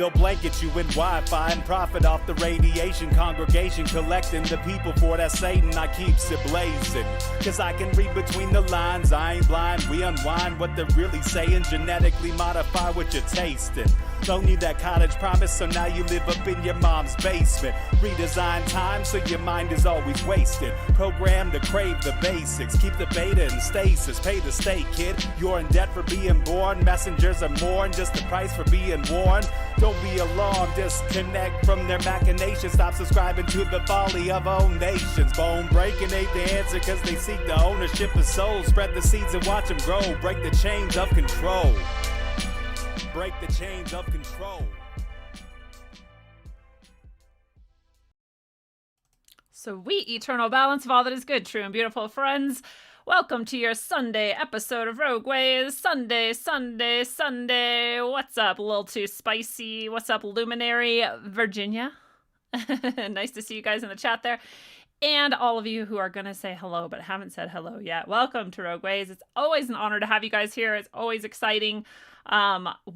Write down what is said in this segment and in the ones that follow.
They'll blanket you in Wi-Fi and profit off the radiation. Congregation collecting the people for that Satan. I keeps it blazing, cause I can read between the lines. I ain't blind, we unwind what they're really saying. Genetically modify what you're tasting. Don't need that college promise, so now you live up in your mom's basement. Redesign time so your mind is always wasted. Program to crave the basics. Keep the beta in stasis. Pay the state, kid. You're in debt for being born. Messengers are more than just the price for being warned. Don't be alarmed. Disconnect from their machinations. Stop subscribing to the folly of own nations. Bone breaking ain't the answer, cause they seek the ownership of souls. Spread the seeds and watch them grow. Break the chains of control. Break the chains of control. Sweet eternal balance of all that is good, true, and beautiful, friends. Welcome to your Sunday episode of Rogue Ways. Sunday. What's up, a little too spicy? What's up, Luminary Virginia? Nice to see you guys in the chat there. And all of you who are going to say hello but haven't said hello yet. Welcome to Rogue Ways. It's always an honor to have you guys here. It's always exciting.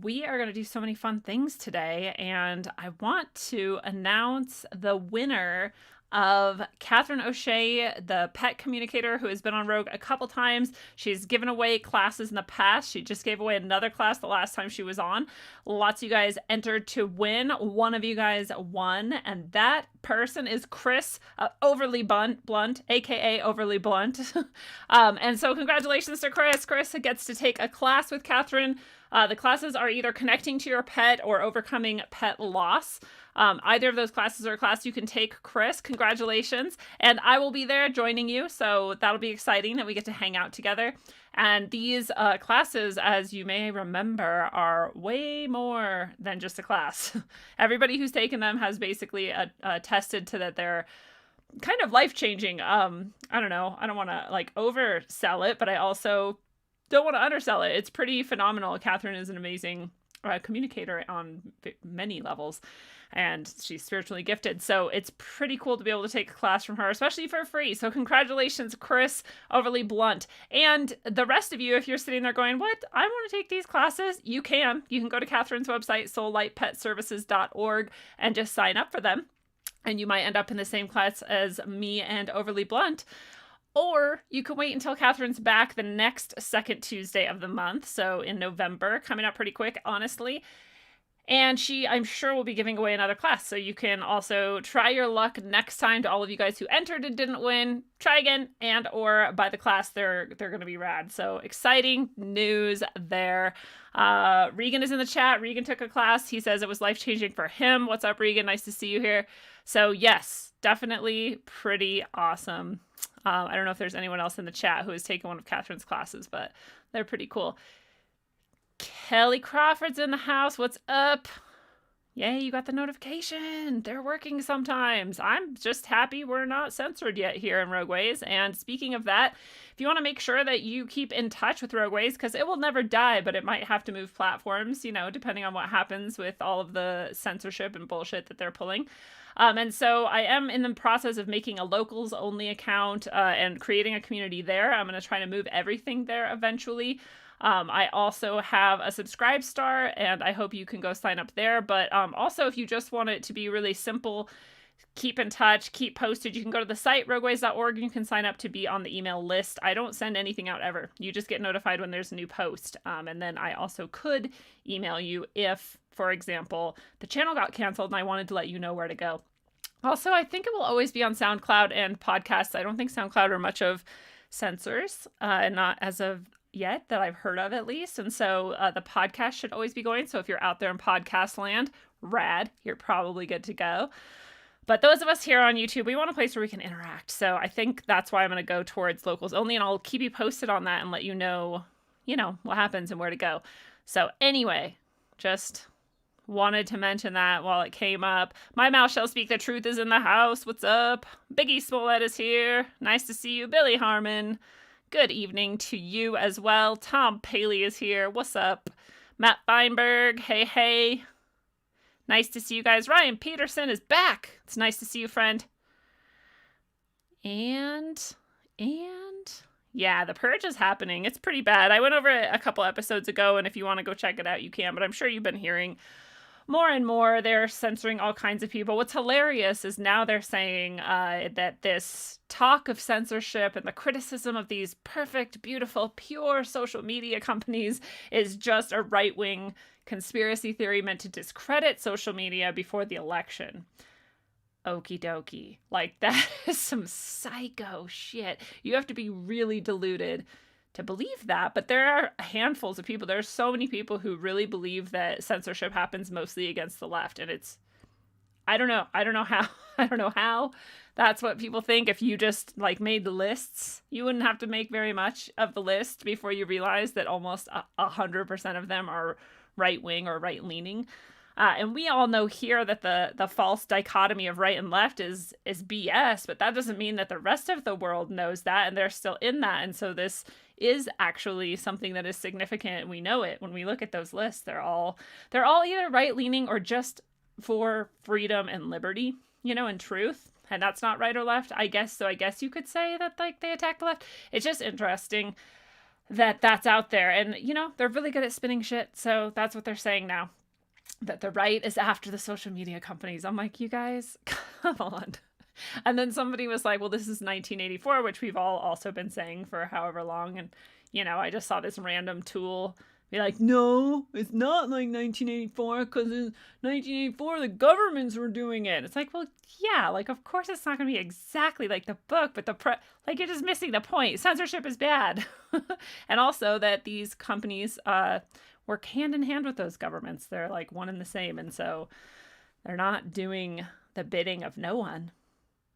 We are going to do so many fun things today, and I want to announce the winner of Catherine O'Shea, the pet communicator who has been on Rogue a couple times. She's given away classes in the past. She just gave away another class the last time she was on. Lots of you guys entered to win. One of you guys won, and that person is Chris, Overly Blunt, aka Overly Blunt. And so congratulations to Chris. Chris gets to take a class with Catherine. The classes are either connecting to your pet or overcoming pet loss. Either of those classes are a class you can take, Chris. Congratulations. And I will be there joining you, so that'll be exciting that we get to hang out together. And these classes, as you may remember, are way more than just a class. Everybody who's taken them has basically attested to that they're kind of life-changing. I don't know. I don't want to oversell it, but I also don't want to undersell it. It's pretty phenomenal. Catherine is an amazing communicator on many levels, and she's spiritually gifted. So it's pretty cool to be able to take a class from her, especially for free. So congratulations, Chris, Overly Blunt. And the rest of you, if you're sitting there going, what? I want to take these classes. You can go to Catherine's website, soullightpetservices.org, and just sign up for them. And you might end up in the same class as me and Overly Blunt. Or you can wait until Catherine's back the next second Tuesday of the month. So in November, coming up pretty quick, honestly. And she, I'm sure, will be giving away another class. So you can also try your luck next time. To all of you guys who entered and didn't win, try again and or buy the class. They're going to be rad. So exciting news there. Regan is in the chat. Regan took a class. He says it was life-changing for him. What's up, Regan? Nice to see you here. So yes, definitely pretty awesome. I don't know if there's anyone else in the chat who has taken one of Catherine's classes, but they're pretty cool. Kelly Crawford's in the house. What's up? Yay, you got the notification. They're working sometimes. I'm just happy we're not censored yet here in Rogue Ways. And speaking of that, if you want to make sure that you keep in touch with Rogue Ways, because it will never die, but it might have to move platforms, depending on what happens with all of the censorship and bullshit that they're pulling. And so I am in the process of making a locals only account and creating a community there. I'm going to try to move everything there eventually. I also have a subscribe star, and I hope you can go sign up there. But also, if you just want it to be really simple, keep in touch, keep posted, you can go to the site, rogueways.org, and you can sign up to be on the email list. I don't send anything out ever. You just get notified when there's a new post. And then I also could email you if, for example, the channel got canceled and I wanted to let you know where to go. Also, I think it will always be on SoundCloud and podcasts. I don't think SoundCloud are much of censors, not as of yet that I've heard of, at least. And so the podcast should always be going. So if you're out there in podcast land, rad, you're probably good to go. But those of us here on YouTube, we want a place where we can interact. So I think that's why I'm going to go towards locals only, and I'll keep you posted on that and let you know what happens and where to go. So anyway, just wanted to mention that while it came up. My mouth shall speak, the truth is in the house. What's up? Biggie Smollett is here. Nice to see you. Billy Harmon. Good evening to you as well. Tom Paley is here. What's up? Matt Feinberg. Hey. Nice to see you guys. Ryan Peterson is back. It's nice to see you, friend. And yeah, the purge is happening. It's pretty bad. I went over it a couple episodes ago, and if you want to go check it out, you can. But I'm sure you've been hearing more and more they're censoring all kinds of people. What's hilarious is now they're saying that this talk of censorship and the criticism of these perfect, beautiful, pure social media companies is just a right-wing conspiracy theory meant to discredit social media before the election. Okie dokie. Like, that is some psycho shit. You have to be really deluded to believe that, but there are handfuls of people. There are so many people who really believe that censorship happens mostly against the left, and it's, I don't know how I don't know how that's what people think. If you just like made the lists, you wouldn't have to make very much of the list before you realize that almost 100% of them are right-wing or right-leaning. And we all know here that the false dichotomy of right and left is BS, but that doesn't mean that the rest of the world knows that and they're still in that. And so this is actually something that is significant. We know it when we look at those lists. They're all either right-leaning or just for freedom and liberty, and truth. And that's not right or left, I guess. So I guess you could say that like they attack the left. It's just interesting that that's out there. And, they're really good at spinning shit. So that's what they're saying now. That the right is after the social media companies. I'm like, you guys, come on. And then somebody was like, well, this is 1984, which we've all also been saying for however long. And, I just saw this random tool be like, no, it's not like 1984 because in 1984, the governments were doing it. It's like, well, yeah, like, of course it's not going to be exactly like the book, but you're just missing the point. Censorship is bad. And also that these companies, work hand in hand with those governments. They're like one and the same. And so they're not doing the bidding of no one.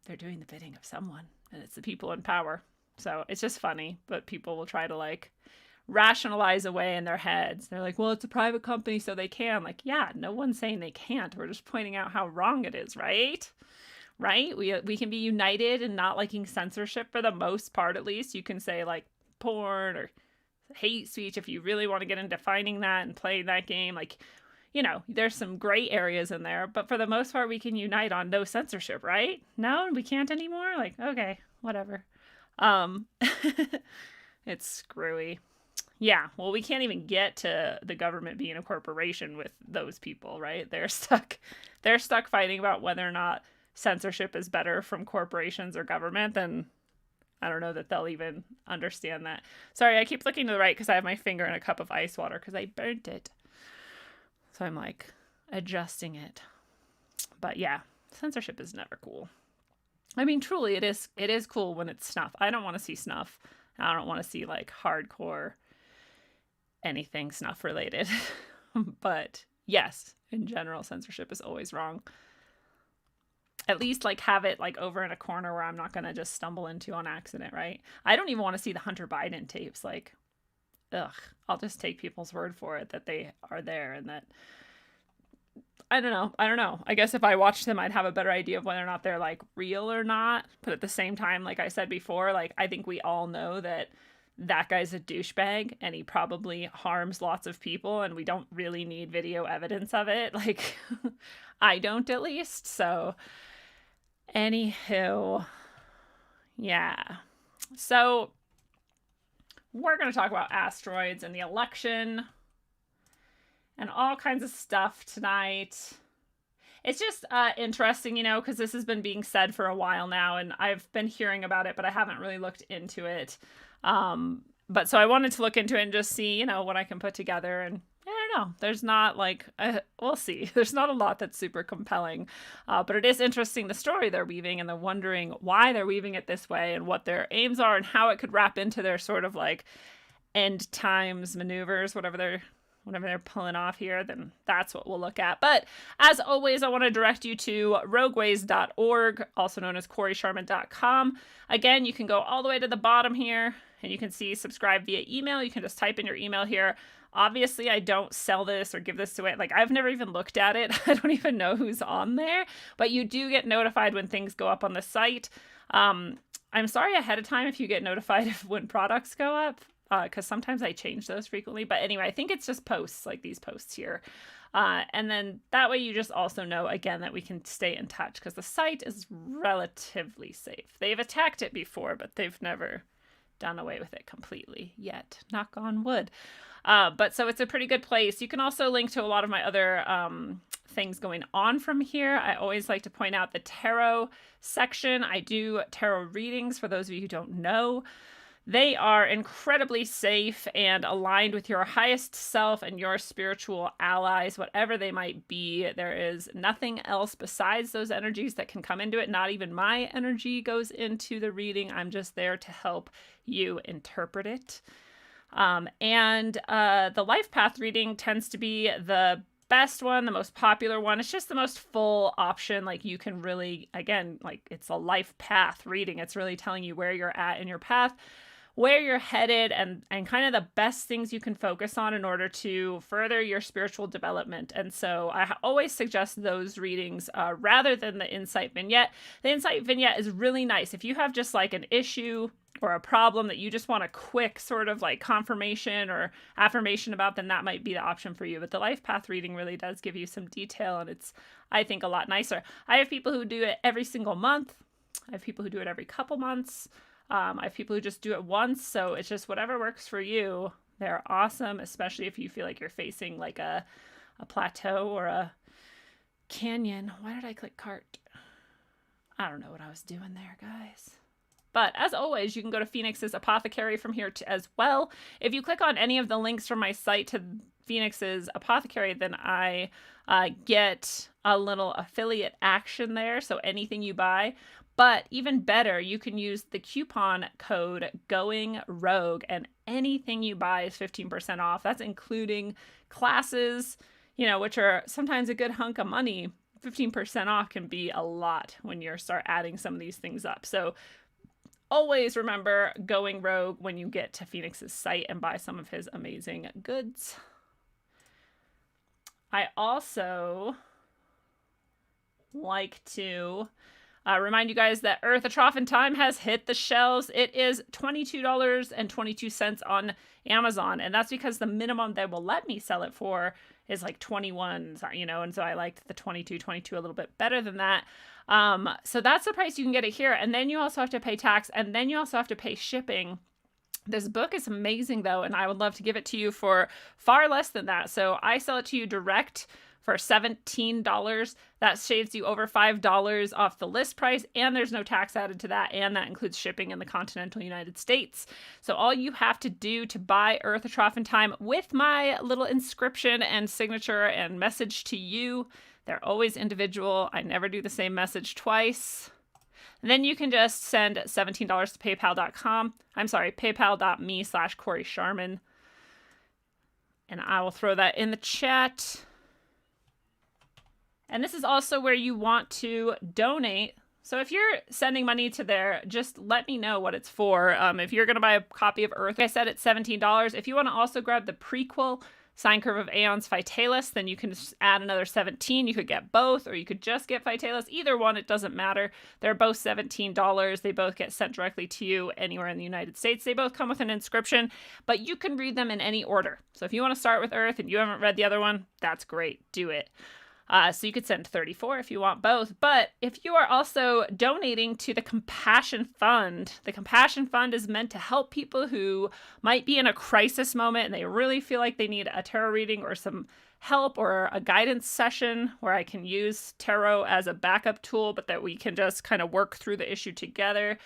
They're doing the bidding of someone. And it's the people in power. So it's just funny. But people will try to like rationalize away in their heads. They're like, well, it's a private company, so they can. Like, yeah, no one's saying they can't. We're just pointing out how wrong it is, right? Right? We can be united in not liking censorship for the most part, at least. You can say like porn or hate speech if you really want to get into defining that and playing that game. Like, there's some gray areas in there, but for the most part we can unite on no censorship, right? No, we can't anymore. Like, okay, whatever. It's screwy. Yeah, well, we can't even get to the government being a corporation with those people, right? They're stuck fighting about whether or not censorship is better from corporations or government. Then I don't know that they'll even understand that. Sorry, I keep looking to the right because I have my finger in a cup of ice water because I burnt it. So I'm like adjusting it. But yeah, censorship is never cool. I mean, truly, it is cool when it's snuff. I don't want to see snuff. I don't want to see like hardcore anything snuff related. But yes, in general, censorship is always wrong. At least like have it like over in a corner where I'm not going to just stumble into on accident, right? I don't even want to see the Hunter Biden tapes. Like, ugh, I'll just take people's word for it that they are there and that, I don't know. I guess if I watched them, I'd have a better idea of whether or not they're like real or not. But at the same time, like I said before, like I think we all know that guy's a douchebag and he probably harms lots of people and we don't really need video evidence of it. Like, I don't at least. So anywho, yeah. So we're going to talk about asteroids and the election and all kinds of stuff tonight. It's just interesting, because this has been being said for a while now and I've been hearing about it, but I haven't really looked into it. But so I wanted to look into it and just see, what I can put together. And I don't know. There's not like, we'll see. There's not a lot that's super compelling. But it is interesting the story they're weaving and they're wondering why they're weaving it this way and what their aims are and how it could wrap into their sort of like end times maneuvers, whatever they're pulling off here, then that's what we'll look at. But as always, I want to direct you to rogueways.org, also known as CoreySharman.com. Again, you can go all the way to the bottom here and you can see subscribe via email. You can just type in your email here. Obviously, I don't sell this or give this away. Like, I've never even looked at it. I don't even know who's on there, but you do get notified when things go up on the site. I'm sorry ahead of time if you get notified of when products go up. Because sometimes I change those frequently. But anyway, I think it's just posts like these posts here. And then that way you just also know, again, that we can stay in touch because the site is relatively safe. They've attacked it before, but they've never done away with it completely yet. Knock on wood. But so it's a pretty good place. You can also link to a lot of my other things going on from here. I always like to point out the tarot section. I do tarot readings for those of you who don't know. They are incredibly safe and aligned with your highest self and your spiritual allies, whatever they might be. There is nothing else besides those energies that can come into it. Not even my energy goes into the reading. I'm just there to help you interpret it. And the life path reading tends to be the best one, the most popular one. It's just the most full option. Like you can really, again, like it's a life path reading. It's really telling you where you're at in your path, where you're headed, and kind of the best things you can focus on in order to further your spiritual development. And so I always suggest those readings rather than the insight vignette. The insight vignette is really nice. If you have just like an issue or a problem that you just want a quick sort of like confirmation or affirmation about, then that might be the option for you. But the life path reading really does give you some detail, and it's, I think, a lot nicer. I have people who do it every single month. I have people who do it every couple months. I have people who just do it once. So it's just whatever works for you. They're awesome, especially if you feel like you're facing like a plateau or a canyon. Why did I click cart? I don't know what I was doing there, guys. But as always, you can go to Phoenix's Apothecary from here as well. If you click on any of the links from my site to Phoenix's Apothecary, then I get a little affiliate action there. So anything you buy. But even better, you can use the coupon code Going Rogue, and anything you buy is 15% off. That's including classes, which are sometimes a good hunk of money. 15% off can be a lot when you start adding some of these things up. So always remember Going Rogue when you get to Phoenix's site and buy some of his amazing goods. I also like to remind you guys that Earth, A Trough in Time has hit the shelves. It is $22.22 on Amazon, and that's because the minimum they will let me sell it for is like 21, and so I liked the 22 a little bit better than that. So that's the price you can get it here, and then you also have to pay tax, and then you also have to pay shipping. This book is amazing, though, and I would love to give it to you for far less than that. So I sell it to you direct for $17. That saves you over $5 off the list price, and there's no tax added to that, and that includes shipping in the continental United States. So all you have to do to buy Earth, A Trough in Time with my little inscription and signature and message to you, they're always individual. I never do the same message twice. And then you can just send $17 to paypal.com. I'm sorry, paypal.me/Corey Sharman. And I will throw that in the chat. And this is also where you want to donate. So if you're sending money to there, just let me know what it's for. If you're going to buy a copy of Earth, like I said, it's $17. If you want to also grab the prequel, Sine Curve of Aeons Vitalis, then you can just add another $17. You could get both, or you could just get Vitalis. Either one, it doesn't matter. They're both $17. They both get sent directly to you anywhere in the United States. They both come with an inscription, but you can read them in any order. So if you want to start with Earth and you haven't read the other one, that's great. Do it. So you could send 34 if you want both. But if you are also donating to the Compassion Fund, the Compassion Fund is meant to help people who might be in a crisis moment and they really feel like they need a tarot reading or some help or a guidance session where I can use tarot as a backup tool, but that we can just kind of work through the issue together.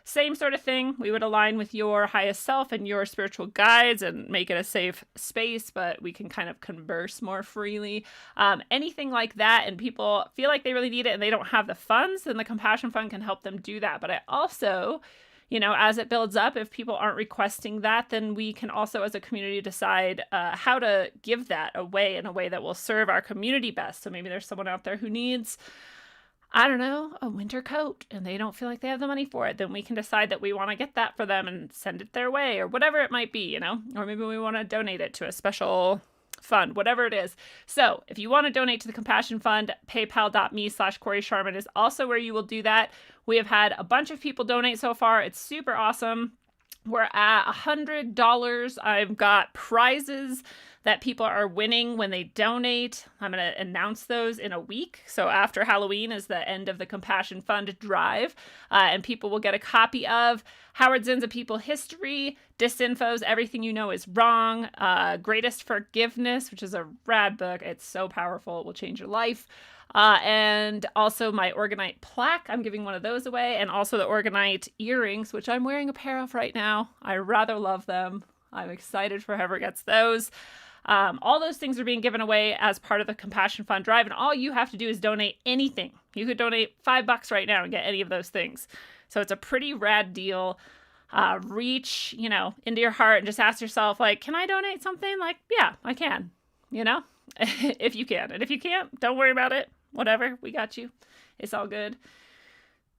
Same sort of thing. We would align with your highest self and your spiritual guides and make it a safe space, but we can kind of converse more freely. Anything like that, and people feel like they really need it and they don't have the funds, then the Compassion Fund can help them do that. But I also, as it builds up, if people aren't requesting that, then we can also as a community decide how to give that away in a way that will serve our community best. So maybe there's someone out there who needs, I don't know, a winter coat, and they don't feel like they have the money for it, then we can decide that we want to get that for them and send it their way, or whatever it might be, or maybe we want to donate it to a special fund, whatever it is. So if you want to donate to the Compassion Fund, paypal.me/Corey Sharman is also where you will do that. We have had a bunch of people donate so far. It's super awesome. We're at $100. I've got prizes that people are winning when they donate. I'm going to announce those in a week. So after Halloween is the end of the Compassion Fund drive, and people will get a copy of Howard Zinn's A People History, Disinfo's Everything You Know Is Wrong, Greatest Forgiveness, which is a rad book. It's so powerful. It will change your life. And also my Orgonite plaque. I'm giving one of those away. And also the Orgonite earrings, which I'm wearing a pair of right now. I rather love them. I'm excited for whoever gets those. All those things are being given away as part of the Compassion Fund drive. And all you have to do is donate anything. You could donate $5 right now and get any of those things. So it's a pretty rad deal. Reach, into your heart and just ask yourself, like, can I donate something? Like, yeah, I can, if you can. And if you can't, don't worry about it. Whatever, we got you. It's all good.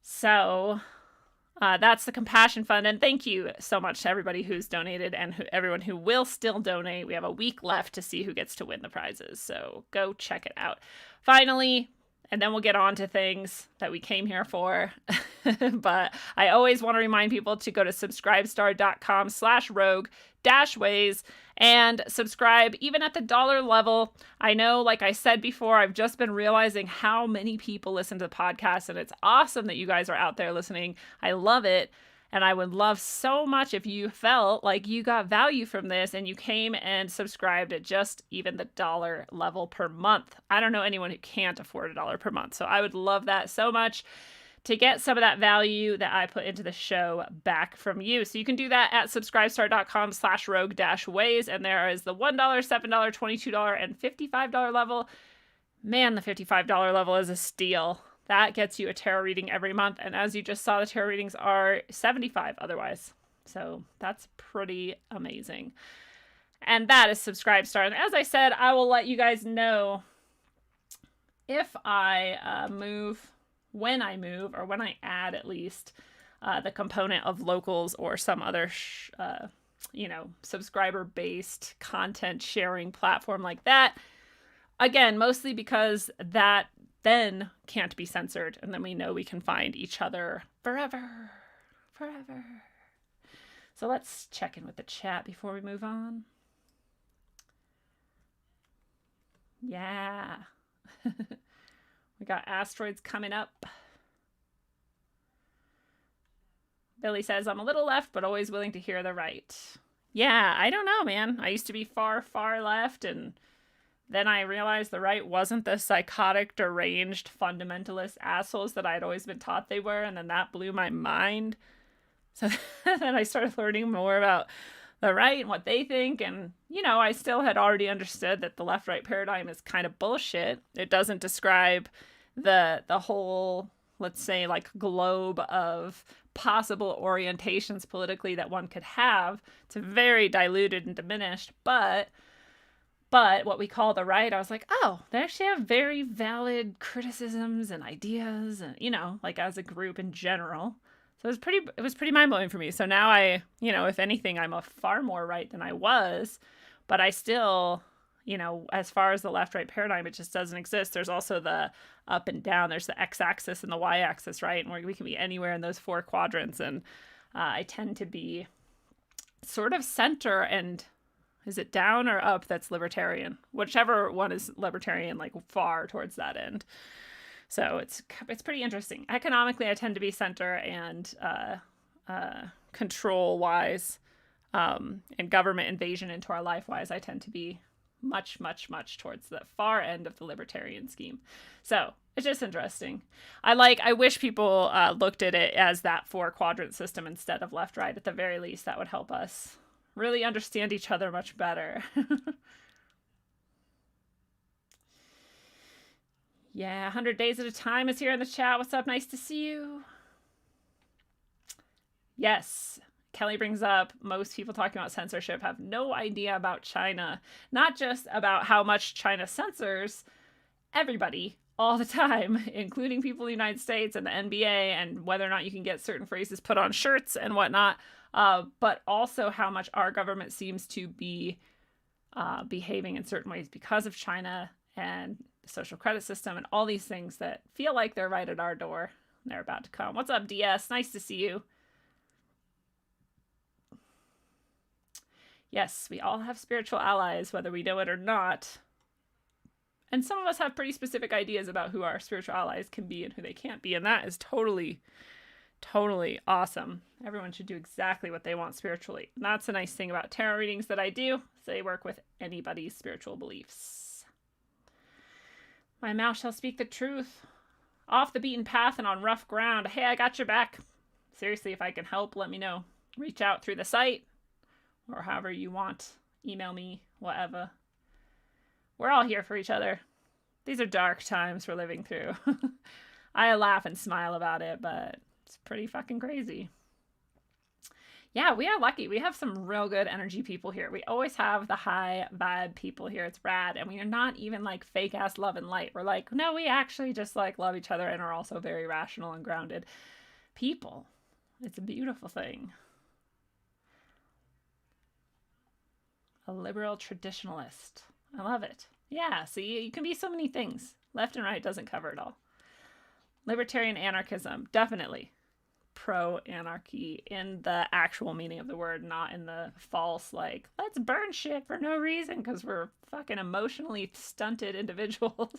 So that's the Compassion Fund. And thank you so much to everybody who's donated and everyone who will still donate. We have a week left to see who gets to win the prizes. So go check it out. Finally, and then we'll get on to things that we came here for. But I always want to remind people to go to subscribestar.com/rogue-ways and subscribe even at the dollar level. I know, like I said before, I've just been realizing how many people listen to the podcast, and it's awesome that you guys are out there listening. I love it. And I would love so much if you felt like you got value from this and you came and subscribed at just even the dollar level per month. I don't know anyone who can't afford $1 per month. So I would love that so much to get some of that value that I put into the show back from you. So you can do that at subscribestar.com/rogue-ways. And there is the $1, $7, $22, and $55 level. Man, the $55 level is a steal. That gets you a tarot reading every month. And as you just saw, the tarot readings are $75 otherwise. So that's pretty amazing. And that is Subscribestar. And as I said, I will let you guys know if I move, when I move, or when I add at least the component of locals or some other, subscriber-based content sharing platform like that. Again, mostly because that then can't be censored, and then we know we can find each other forever. So let's check in with the chat before we move on. Yeah. We got asteroids coming up. Billy says, I'm a little left, but always willing to hear the right. Yeah, I don't know, man. I used to be far, far left, and then I realized the right wasn't the psychotic, deranged, fundamentalist assholes that I'd always been taught they were, and then that blew my mind. So then I started learning more about the right and what they think, and, I still had already understood that the left-right paradigm is kind of bullshit. It doesn't describe the whole, let's say, like, globe of possible orientations politically that one could have. It's very diluted and diminished, but what we call the right, I was like, oh, they actually have very valid criticisms and ideas, and, like as a group in general. So it was pretty mind-blowing for me. So now I, if anything, I'm a far more right than I was, but I still, as far as the left-right paradigm, it just doesn't exist. There's also the up and down. There's the x-axis and the y-axis, right? And we can be anywhere in those 4 quadrants. And I tend to be sort of center, and is it down or up that's libertarian? Whichever one is libertarian, like far towards that end. So it's pretty interesting. Economically, I tend to be center, and control-wise and government invasion into our life-wise, I tend to be much, much, much towards the far end of the libertarian scheme. So it's just interesting. I wish people looked at it as that 4-quadrant system instead of left-right. At the very least, that would help us really understand each other much better. Yeah, 100 Days at a Time is here in the chat. What's up? Nice to see you. Yes, Kelly brings up most people talking about censorship have no idea about China. Not just about how much China censors everybody all the time, including people in the United States and the NBA, and whether or not you can get certain phrases put on shirts and whatnot, but also how much our government seems to be behaving in certain ways because of China and the social credit system and all these things that feel like they're right at our door. They're about to come. What's up, DS? Nice to see you. Yes, we all have spiritual allies, whether we know it or not. And some of us have pretty specific ideas about who our spiritual allies can be and who they can't be. And that is totally, totally awesome. Everyone should do exactly what they want spiritually. And that's a nice thing about tarot readings that I do. They work with anybody's spiritual beliefs. My mouth shall speak the truth. Off the beaten path and on rough ground. Hey, I got your back. Seriously, if I can help, let me know. Reach out through the site or however you want. Email me, whatever. We're all here for each other. These are dark times we're living through. I laugh and smile about it, but it's pretty fucking crazy. Yeah, we are lucky. We have some real good energy people here. We always have the high vibe people here. It's rad. And we are not even like fake ass love and light. We're like, no, we actually just like love each other and are also very rational and grounded people. It's a beautiful thing. A liberal traditionalist. I love it. Yeah, see, you can be so many things. Left and right doesn't cover it all. Libertarian anarchism, definitely. Pro-anarchy in the actual meaning of the word, not in the false, like, let's burn shit for no reason because we're fucking emotionally stunted individuals.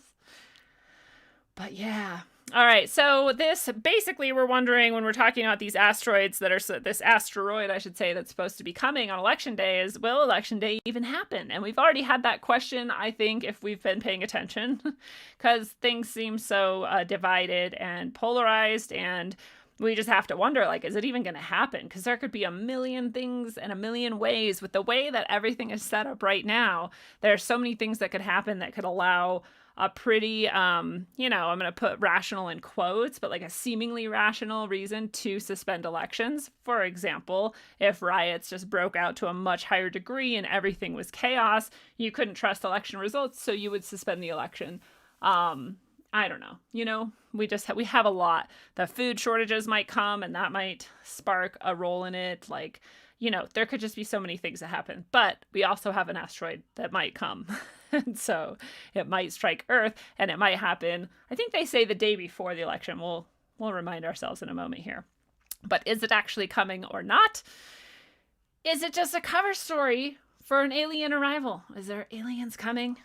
But yeah. All right, so this, basically we're wondering when we're talking about these asteroids that are, this asteroid, I should say, that's supposed to be coming on election day is, will election day even happen? And we've already had that question, I think, if we've been paying attention, because things seem so divided and polarized, and we just have to wonder, like, is it even going to happen? Because there could be a million things and a million ways with the way that everything is set up right now. There are so many things that could happen that could allow a pretty, I'm going to put rational in quotes, but like a seemingly rational reason to suspend elections. For example, if riots just broke out to a much higher degree and everything was chaos, you couldn't trust election results, so you would suspend the election. I don't know. We have a lot. The food shortages might come and that might spark a role in it. Like, there could just be so many things that happen. But we also have an asteroid that might come. And so it might strike Earth and it might happen. I think they say the day before the election. We'll remind ourselves in a moment here. But is it actually coming or not? Is it just a cover story for an alien arrival? Is there aliens coming?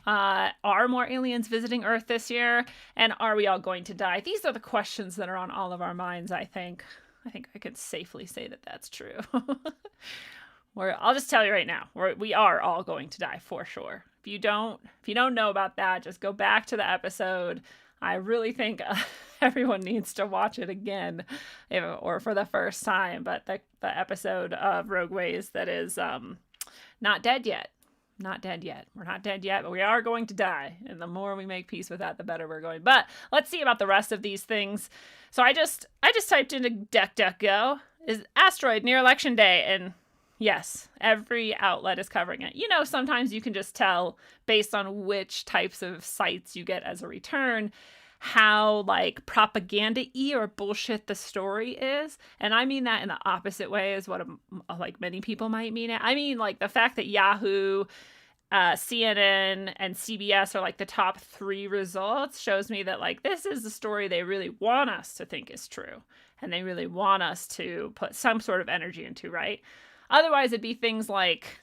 Are more aliens visiting Earth this year? And are we all going to die? These are the questions that are on all of our minds, I think. I think I could safely say that that's true. I'll just tell you right now, we are all going to die for sure. If you don't know about that, just go back to the episode. I really think everyone needs to watch it again, or for the first time. But the episode of Rogue Ways that is not dead yet. Not dead yet. We're not dead yet, but we are going to die. And the more we make peace with that, the better we're going. But let's see about the rest of these things. So I just typed into DuckDuckGo, is asteroid near election day, and yes, every outlet is covering it. Sometimes you can just tell based on which types of sites you get as a return how like propaganda-y or bullshit the story is. And I mean that in the opposite way as what like many people might mean it. I mean like the fact that Yahoo, CNN, and CBS are like the top 3 results shows me that like this is the story they really want us to think is true. And they really want us to put some sort of energy into, right? Otherwise it'd be things like,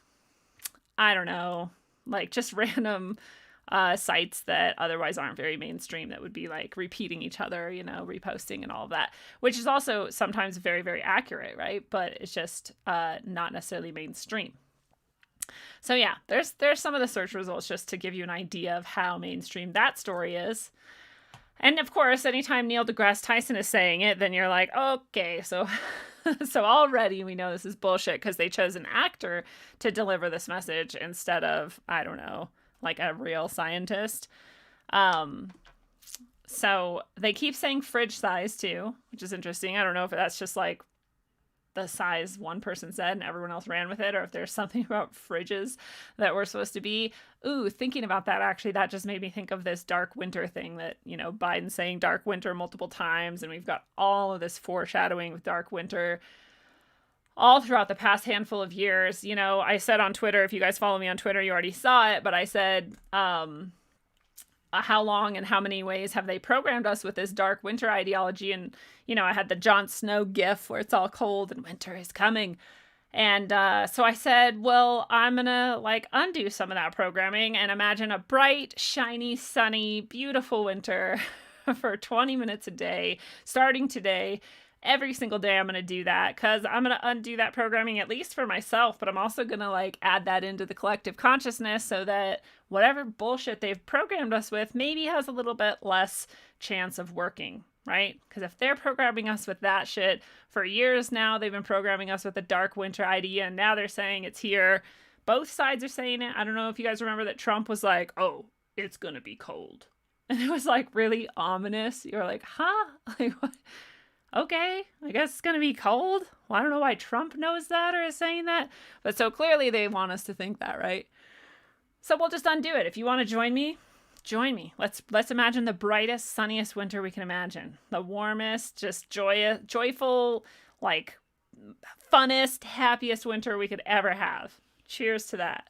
I don't know, like just random sites that otherwise aren't very mainstream that would be like repeating each other, reposting and all of that, which is also sometimes very, very accurate, right? But it's just not necessarily mainstream. So yeah, there's some of the search results just to give you an idea of how mainstream that story is. And of course, anytime Neil deGrasse Tyson is saying it, then you're like, okay, so already we know this is bullshit because they chose an actor to deliver this message instead of, I don't know, like a real scientist. So they keep saying fridge size too, which is interesting. I don't know if that's just like the size one person said and everyone else ran with it, or if there's something about fridges that we're supposed to be. Ooh, thinking about that, actually, that just made me think of this dark winter thing that, Biden's saying dark winter multiple times, and we've got all of this foreshadowing with dark winter all throughout the past handful of years. I said on Twitter, if you guys follow me on Twitter, you already saw it, but I said, how long and how many ways have they programmed us with this dark winter ideology? And, I had the Jon Snow gif where it's all cold and winter is coming. And so I said, well, I'm going to like undo some of that programming and imagine a bright, shiny, sunny, beautiful winter for 20 minutes a day, starting today. Every single day I'm going to do that because I'm going to undo that programming, at least for myself, but I'm also going to like add that into the collective consciousness so that whatever bullshit they've programmed us with maybe has a little bit less chance of working. Right? Because if they're programming us with that shit for years now, they've been programming us with the dark winter idea, and now they're saying it's here. Both sides are saying it. I don't know if you guys remember that Trump was like, oh, it's going to be cold. And it was like really ominous. You're like, huh? Like, what? Okay, I guess it's going to be cold. Well, I don't know why Trump knows that or is saying that. But so clearly they want us to think that, right? So we'll just undo it. If you want to join me, join me. Let's imagine the brightest, sunniest winter we can imagine. The warmest, just joyful, like funnest, happiest winter we could ever have. Cheers to that.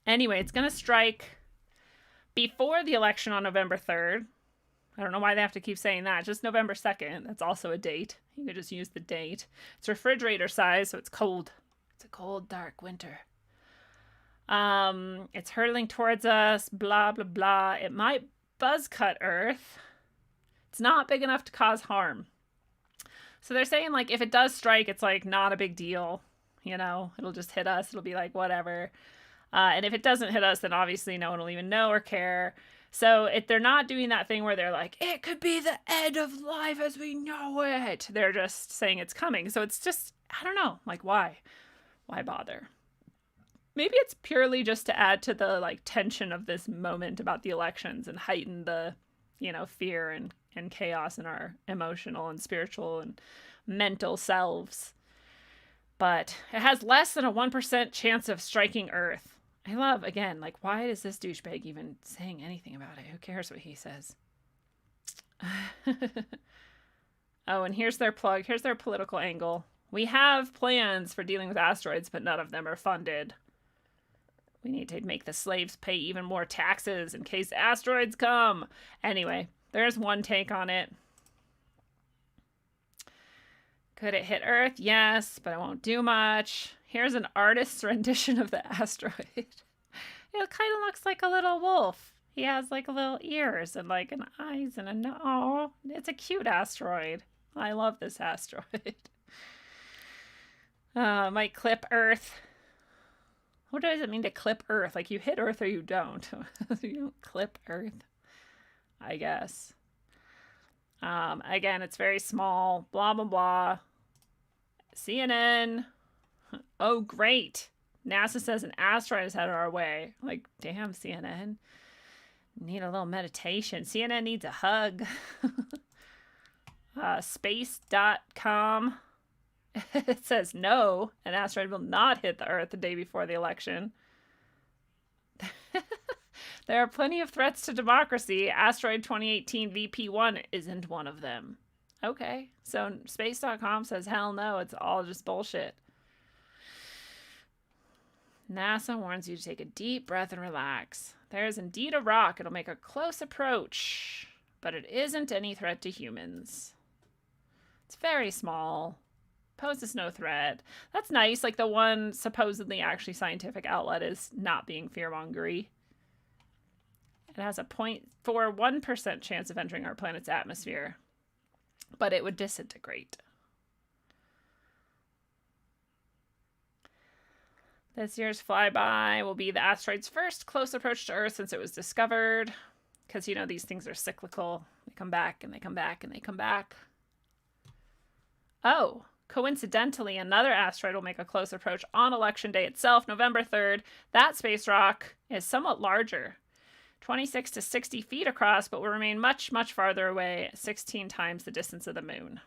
Anyway, it's going to strike before the election on November 3rd. I don't know why they have to keep saying that. Just November 2nd. That's also a date. You could just use the date. It's refrigerator size, so it's cold. It's a cold, dark winter. It's hurtling towards us, blah, blah, blah. It might buzz cut Earth. It's not big enough to cause harm. So they're saying, like, if it does strike, it's, like, not a big deal. You know, it'll just hit us. It'll be, like, whatever. And if it doesn't hit us, then obviously no one will even know or care. So they're not doing that thing where they're like, it could be the end of life as we know it. They're just saying it's coming. So it's just, I don't know, like, why? Why bother? Maybe it's purely just to add to the like tension of this moment about the elections and heighten the, you know, fear and chaos in our emotional and spiritual and mental selves. But it has less than a 1% chance of striking Earth. I love, again, like, why is this douchebag even saying anything about it? Who cares what he says? Oh, and here's their plug. Here's their political angle. We have plans for dealing with asteroids, but none of them are funded. We need to make the slaves pay even more taxes in case asteroids come. Anyway, there's one take on it. Could it hit Earth? Yes, but it won't do much. Here's an artist's rendition of the asteroid. It kind of looks like a little wolf. He has like little ears and like an eyes and a nose. Oh, it's a cute asteroid. I love this asteroid. Might clip Earth. What does it mean to clip Earth? Like you hit Earth or you don't. You don't clip Earth, I guess. Again, it's very small. Blah, blah, blah. CNN. Oh, great. NASA says an asteroid is headed our way. Like, damn, CNN. Need a little meditation. CNN needs a hug. Space.com. It says no, an asteroid will not hit the Earth the day before the election. There are plenty of threats to democracy. Asteroid 2018 VP1 isn't one of them. Okay, so space.com says hell no, it's all just bullshit. NASA warns you to take a deep breath and relax. There is indeed a rock. It'll make a close approach, but it isn't any threat to humans. It's very small. Poses no threat. That's nice. Like the one supposedly actually scientific outlet is not being fearmongery. It has a 0.41% chance of entering our planet's atmosphere, but it would disintegrate. This year's flyby will be the asteroid's first close approach to Earth since it was discovered. Because, you know, these things are cyclical. They come back and they come back and they come back. Oh, coincidentally, another asteroid will make a close approach on Election Day itself, November 3rd. That space rock is somewhat larger, 26 to 60 feet across, but will remain much, much farther away, 16 times the distance of the moon.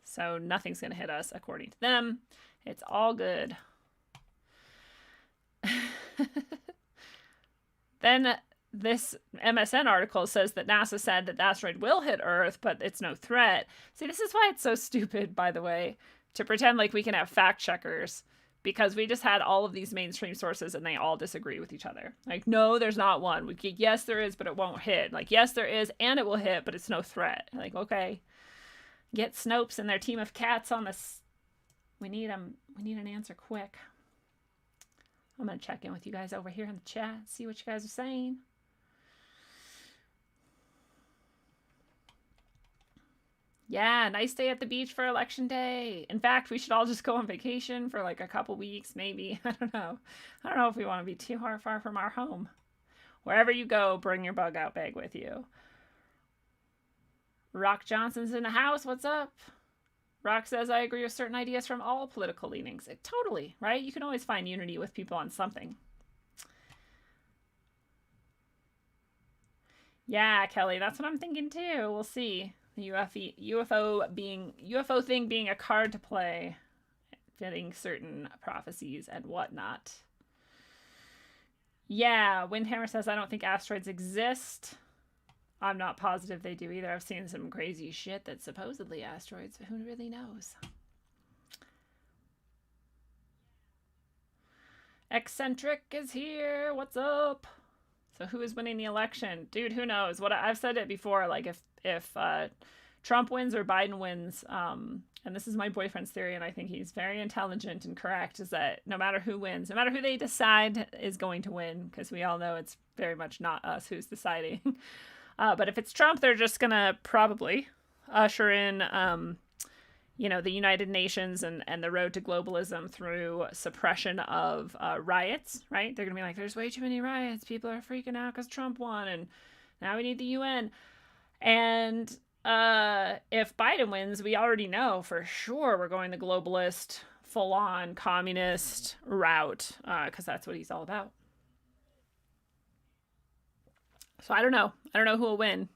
So nothing's going to hit us, according to them. It's all good. Then this MSN article says that NASA said that the asteroid will hit Earth, but it's no threat. See, this is why it's so stupid, by the way, to pretend like we can have fact checkers, because we just had all of these mainstream sources and they all disagree with each other. Like, no, there's not one. Yes, there is, but it won't hit. Like, yes, there is, and it will hit, but it's no threat. Like, okay. Get Snopes and their team of cats on this. We need them. We need an answer quick. I'm going to check in with you guys over here in the chat, see what you guys are saying. Yeah, nice day at the beach for election day. In fact, we should all just go on vacation for like a couple weeks, maybe. I don't know. I don't know if we want to be too far from our home. Wherever you go, bring your bug out bag with you. Rock Johnson's in the house. What's up? Rock says, I agree with certain ideas from all political leanings. Totally, right? You can always find unity with people on something. Yeah, Kelly, that's what I'm thinking too. We'll see. The UFO thing being a card to play, fitting certain prophecies and whatnot. Yeah, Windhammer says, I don't think asteroids exist. I'm not positive they do either. I've seen some crazy shit that's supposedly asteroids, but who really knows? Eccentric is here. What's up? So who is winning the election? Dude, who knows? What I've said it before, like if Trump wins or Biden wins, and this is my boyfriend's theory, and I think he's very intelligent and correct, is that no matter who wins, no matter who they decide is going to win, because we all know it's very much not us who's deciding. But if it's Trump, they're just going to probably usher in, the United Nations and the road to globalism through suppression of riots, right? They're going to be like, there's way too many riots. People are freaking out because Trump won, and now we need the UN. And if Biden wins, we already know for sure we're going the globalist, full-on communist route, because that's what he's all about. So I don't know. I don't know who will win.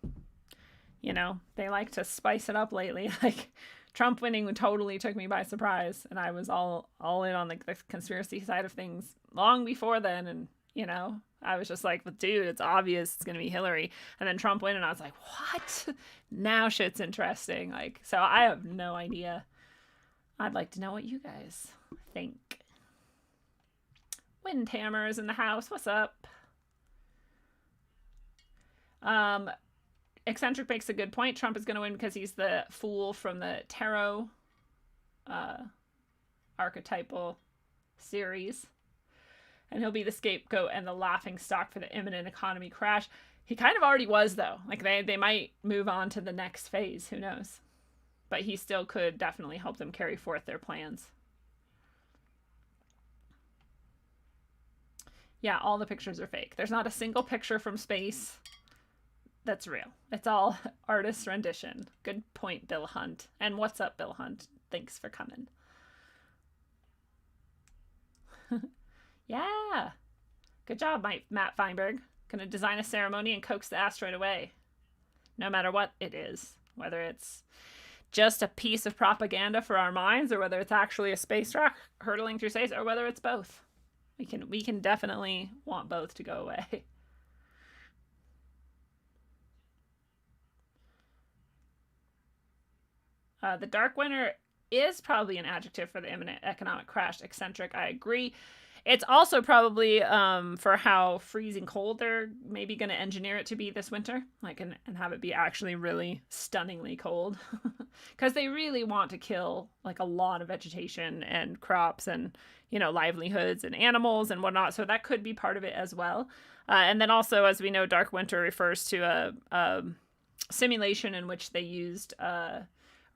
You know, they like to spice it up lately. Like, Trump winning totally took me by surprise. And I was all in on the conspiracy side of things long before then. And, you know, I was just like, but dude, it's obvious it's going to be Hillary. And then Trump win, and I was like, what? Now shit's interesting. Like, so I have no idea. I'd like to know what you guys think. Windhammer is in the house. What's up? Eccentric makes a good point. Trump is going to win because he's the fool from the tarot archetypal series. And he'll be the scapegoat and the laughing stock for the imminent economy crash. He kind of already was, though. Like, they might move on to the next phase. Who knows? But he still could definitely help them carry forth their plans. Yeah, all the pictures are fake. There's not a single picture from space that's real. It's all artist's rendition. Good point, Bill Hunt. And what's up, Bill Hunt? Thanks for coming. Yeah. Good job, Matt Feinberg. Gonna design a ceremony and coax the asteroid away. No matter what it is. Whether it's just a piece of propaganda for our minds, or whether it's actually a space rock hurtling through space, or whether it's both. We can definitely want both to go away. The dark winter is probably an adjective for the imminent economic crash. Eccentric, I agree. It's also probably for how freezing cold they're maybe going to engineer it to be this winter, like and have it be actually really stunningly cold, because they really want to kill like a lot of vegetation and crops and livelihoods and animals and whatnot. So that could be part of it as well. And then also, as we know, dark winter refers to a simulation in which they used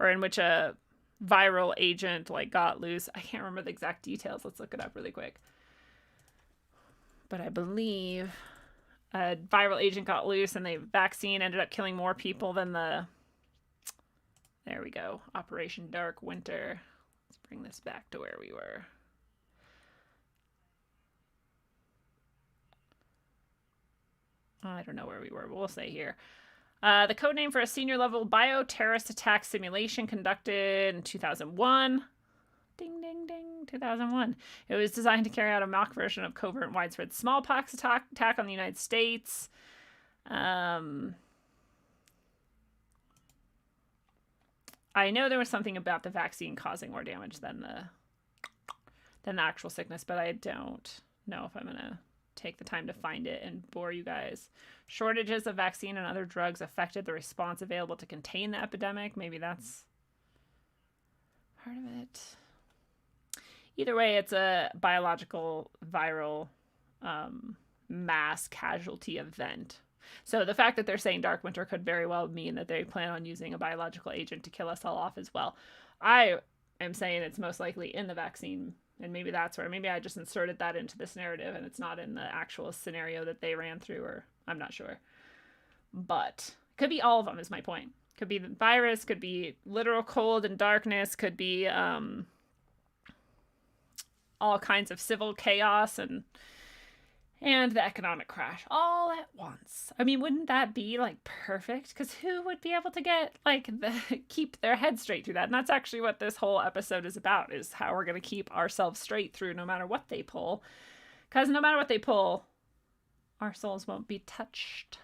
or in which a viral agent like got loose. I can't remember the exact details. Let's look it up really quick. But I believe a viral agent got loose, and the vaccine ended up killing more people than there we go. Operation Dark Winter. Let's bring this back to where we were. I don't know where we were, but we'll say here. The codename for a senior-level bioterrorist attack simulation conducted in 2001. Ding, ding, ding, 2001. It was designed to carry out a mock version of covert and widespread smallpox attack on the United States. I know there was something about the vaccine causing more damage than the actual sickness, but I don't know if I'm going to take the time to find it and bore you guys. Shortages of vaccine and other drugs affected the response available to contain the epidemic. Maybe that's Part of it. Either way, it's a biological viral mass casualty event. So the fact that they're saying Dark Winter could very well mean that they plan on using a biological agent to kill us all off as well. I am saying it's most likely in the vaccine, and maybe that's where, maybe I just inserted that into this narrative and it's not in the actual scenario that they ran through, or I'm not sure. But could be all of them is my point. Could be the virus, could be literal cold and darkness, could be all kinds of civil chaos and the economic crash all at once. I mean, wouldn't that be like perfect? Because who would be able to get like keep their head straight through that? And that's actually what this whole episode is about, is how we're going to keep ourselves straight through no matter what they pull. Because no matter what they pull, our souls won't be touched.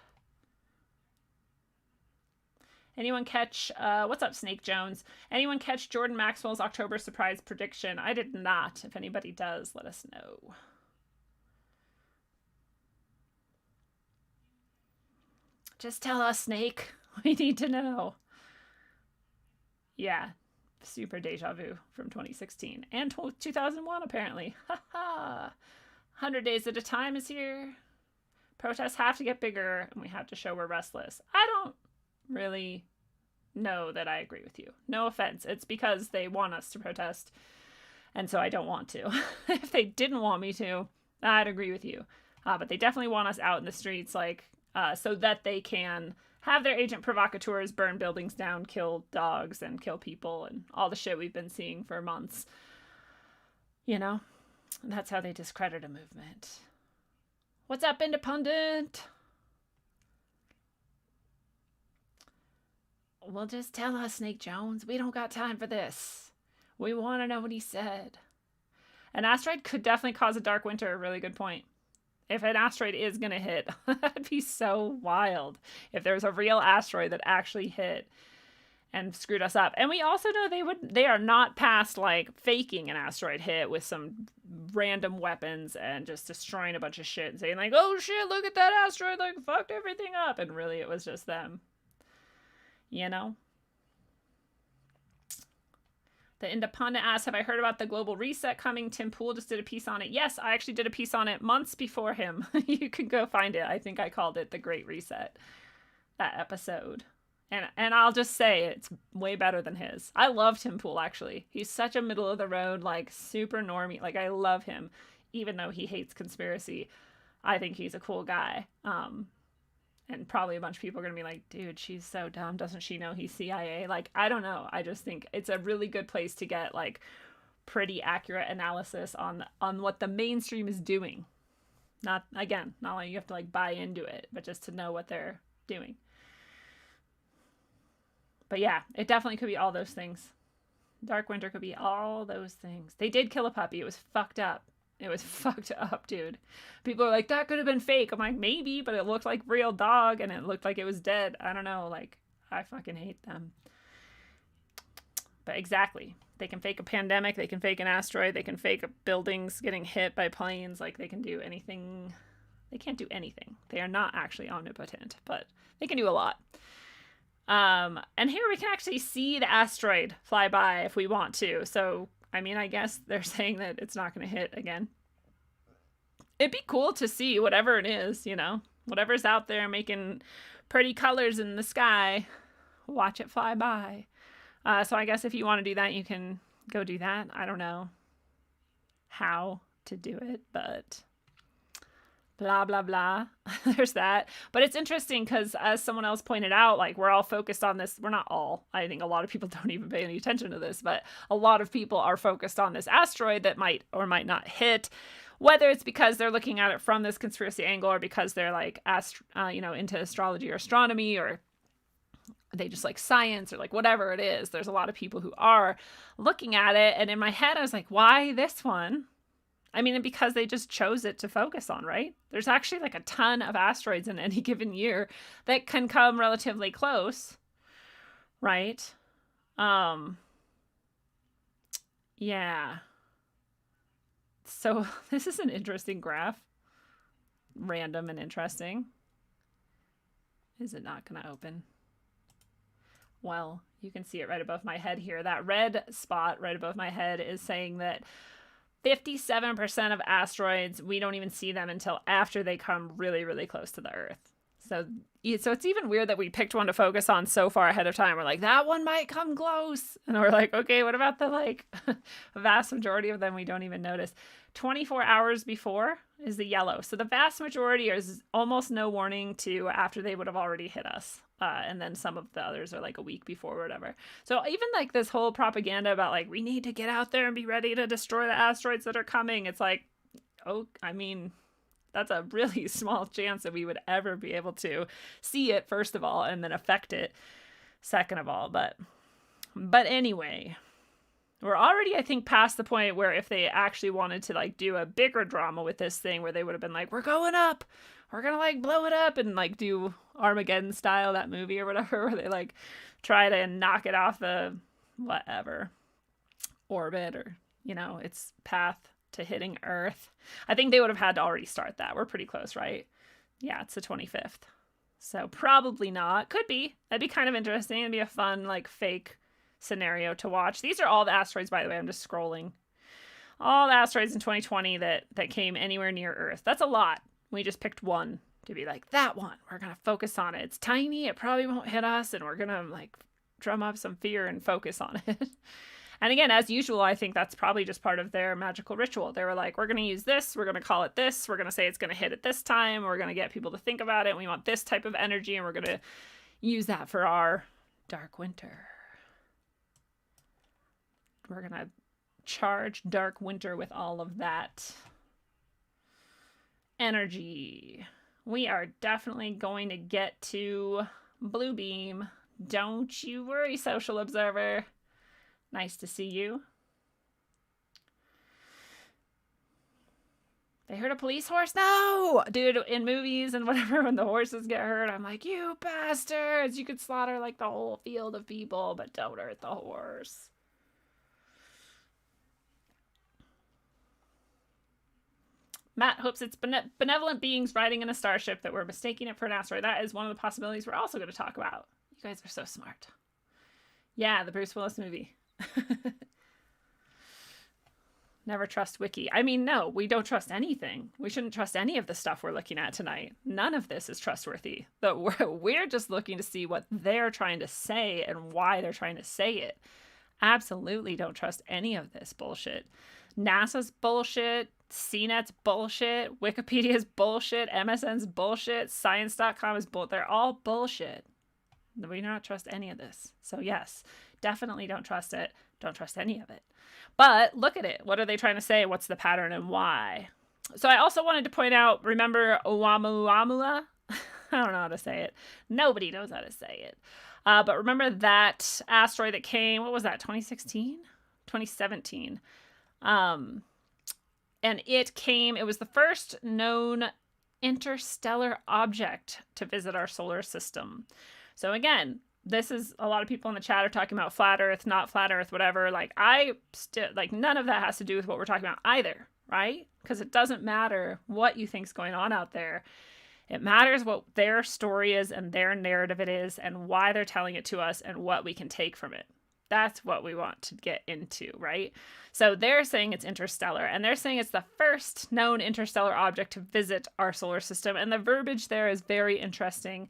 Anyone catch, what's up, Snake Jones? Anyone catch Jordan Maxwell's October surprise prediction? I did not. If anybody does, let us know. Just tell us, Snake. We need to know. Yeah. Super deja vu from 2016. And 2001, apparently. Ha ha. 100 Days at a Time is here. Protests have to get bigger, and we have to show we're restless. I don't really know that I agree with you. No offense. It's because they want us to protest, and so I don't want to. If they didn't want me to, I'd agree with you. But they definitely want us out in the streets, like, so that they can have their agent provocateurs burn buildings down, kill dogs, and kill people, and all the shit we've been seeing for months. You know? And that's how they discredit a movement. What's up, Independent? Well, just tell us, Snake Jones. We don't got time for this. We want to know what he said. An asteroid could definitely cause a dark winter. A really good point. If an asteroid is going to hit, that'd be so wild. If there was a real asteroid that actually hit and screwed us up. And we also know they are not past like faking an asteroid hit with some random weapons and just destroying a bunch of shit and saying like, oh shit, look at that asteroid, like fucked everything up. And really it was just them. You know? The Independent asks, have I heard about the global reset coming? Tim Pool just did a piece on it. Yes, I actually did a piece on it months before him. You can go find it. I think I called it The Great Reset, that episode. And I'll just say it's way better than his. I love Tim Pool, actually. He's such a middle of the road, like super normie. Like I love him, even though he hates conspiracy. I think he's a cool guy. And probably a bunch of people are going to be like, dude, she's so dumb. Doesn't she know he's CIA? Like, I don't know. I just think it's a really good place to get like pretty accurate analysis on what the mainstream is doing. Not like you have to like buy into it, but just to know what they're doing. But yeah, it definitely could be all those things. Dark Winter could be all those things. They did kill a puppy. It was fucked up. It was fucked up, dude. People are like, that could have been fake. I'm like, maybe, but it looked like real dog and it looked like it was dead. I don't know. Like, I fucking hate them. But exactly. They can fake a pandemic. They can fake an asteroid. They can fake buildings getting hit by planes. Like, they can do anything. They can't do anything. They are not actually omnipotent, but they can do a lot. And here we can actually see the asteroid fly by if we want to. So, I mean, I guess they're saying that it's not going to hit again. It'd be cool to see whatever it is, you know, whatever's out there making pretty colors in the sky. Watch it fly by. So I guess if you want to do that, you can go do that. I don't know how to do it, but blah, blah, blah. There's that. But it's interesting because as someone else pointed out, like we're all focused on this. We're not all. I think a lot of people don't even pay any attention to this, but a lot of people are focused on this asteroid that might or might not hit, whether it's because they're looking at it from this conspiracy angle or because they're like, into astrology or astronomy, or they just like science or like whatever it is. There's a lot of people who are looking at it. And in my head, I was like, why this one? I mean, because they just chose it to focus on, right? There's actually like a ton of asteroids in any given year that can come relatively close, right? Yeah. So this is an interesting graph. Random and interesting. Is it not going to open? Well, you can see it right above my head here. That red spot right above my head is saying that 57% of asteroids, we don't even see them until after they come really, really close to the Earth. So it's even weird that we picked one to focus on so far ahead of time. We're like, that one might come close. And we're like, okay, what about the like vast majority of them we don't even notice? 24 hours before is the yellow. So the vast majority is almost no warning to after they would have already hit us. And then some of the others are like a week before or whatever. So even like this whole propaganda about like, we need to get out there and be ready to destroy the asteroids that are coming. It's like, oh, I mean, that's a really small chance that we would ever be able to see it, first of all, and then affect it, second of all. But anyway, we're already, I think, past the point where if they actually wanted to like do a bigger drama with this thing where they would have been like, we're going up, we're gonna like blow it up and like do Armageddon style, that movie or whatever, where they like try to knock it off the whatever orbit or, you know, its path to hitting Earth. I think they would have had to already start that. We're pretty close, right? Yeah, it's the 25th. So probably not. Could be. That'd be kind of interesting. It'd be a fun, like, fake scenario to watch. These are all the asteroids, by the way. I'm just scrolling. All the asteroids in 2020 that came anywhere near Earth. That's a lot. We just picked one to be like, that one. We're going to focus on it. It's tiny. It probably won't hit us. And we're going to, like, drum up some fear and focus on it. And again, as usual, I think that's probably just part of their magical ritual. They were like, we're going to use this. We're going to call it this. We're going to say it's going to hit at this time. We're going to get people to think about it. We want this type of energy, and we're going to use that for our dark winter. We're going to charge dark winter with all of that energy. We are definitely going to get to Blue Beam. Don't you worry, social observer. Nice to see you. They heard a police horse? No! Dude, in movies and whatever, when the horses get hurt, I'm like, you bastards! You could slaughter like the whole field of people, but don't hurt the horse. Matt hopes it's benevolent beings riding in a starship that we're mistaking it for an asteroid. That is one of the possibilities we're also going to talk about. You guys are so smart. Yeah, the Bruce Willis movie. Never trust Wiki. I mean, no, we don't trust anything. We shouldn't trust any of the stuff we're looking at tonight. None of this is trustworthy. We're just looking to see what they're trying to say and why they're trying to say it. Absolutely don't trust any of this bullshit. NASA's bullshit. CNET's bullshit. Wikipedia's bullshit. MSN's bullshit. Science.com is bullshit. They're all bullshit. We do not trust any of this. So yes, definitely don't trust it. Don't trust any of it. But look at it. What are they trying to say? What's the pattern and why? So I also wanted to point out, remember Oumuamua? I don't know how to say it. Nobody knows how to say it. But remember that asteroid that came, what was that, 2016? 2017. And it was the first known interstellar object to visit our solar system. So again, this is a lot of people in the chat are talking about flat Earth, not flat Earth, whatever. Like none of that has to do with what we're talking about either, right? Because it doesn't matter what you think's going on out there. It matters what their story is and their narrative it is and why they're telling it to us and what we can take from it. That's what we want to get into, right? So they're saying it's interstellar, and they're saying it's the first known interstellar object to visit our solar system. And the verbiage there is very interesting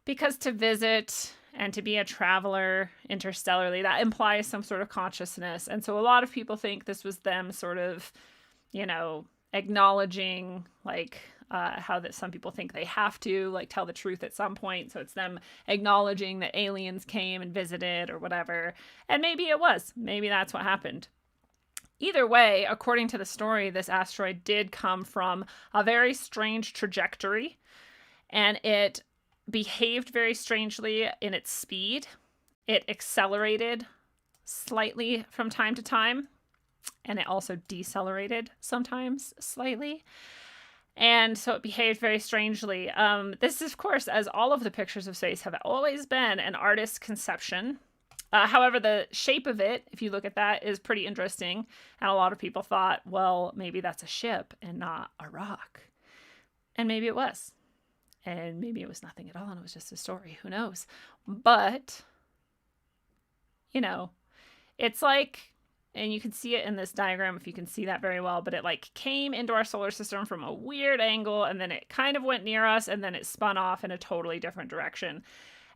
because to visit and to be a traveler interstellarly, that implies some sort of consciousness. And so a lot of people think this was them sort of, acknowledging like how that some people think they have to like tell the truth at some point. So it's them acknowledging that aliens came and visited or whatever. And maybe it was. Maybe that's what happened. Either way, according to the story, this asteroid did come from a very strange trajectory, and it behaved very strangely in its speed. It accelerated slightly from time to time, and it also decelerated sometimes slightly. And so it behaved very strangely. This, of course, as all of the pictures of space have always been an artist's conception. However, the shape of it, if you look at that, is pretty interesting. And a lot of people thought, well, maybe that's a ship and not a rock. And maybe it was. And maybe it was nothing at all and it was just a story. Who knows? But you know, it's like, and you can see it in this diagram if you can see that very well, but it like came into our solar system from a weird angle, and then it kind of went near us, and then it spun off in a totally different direction.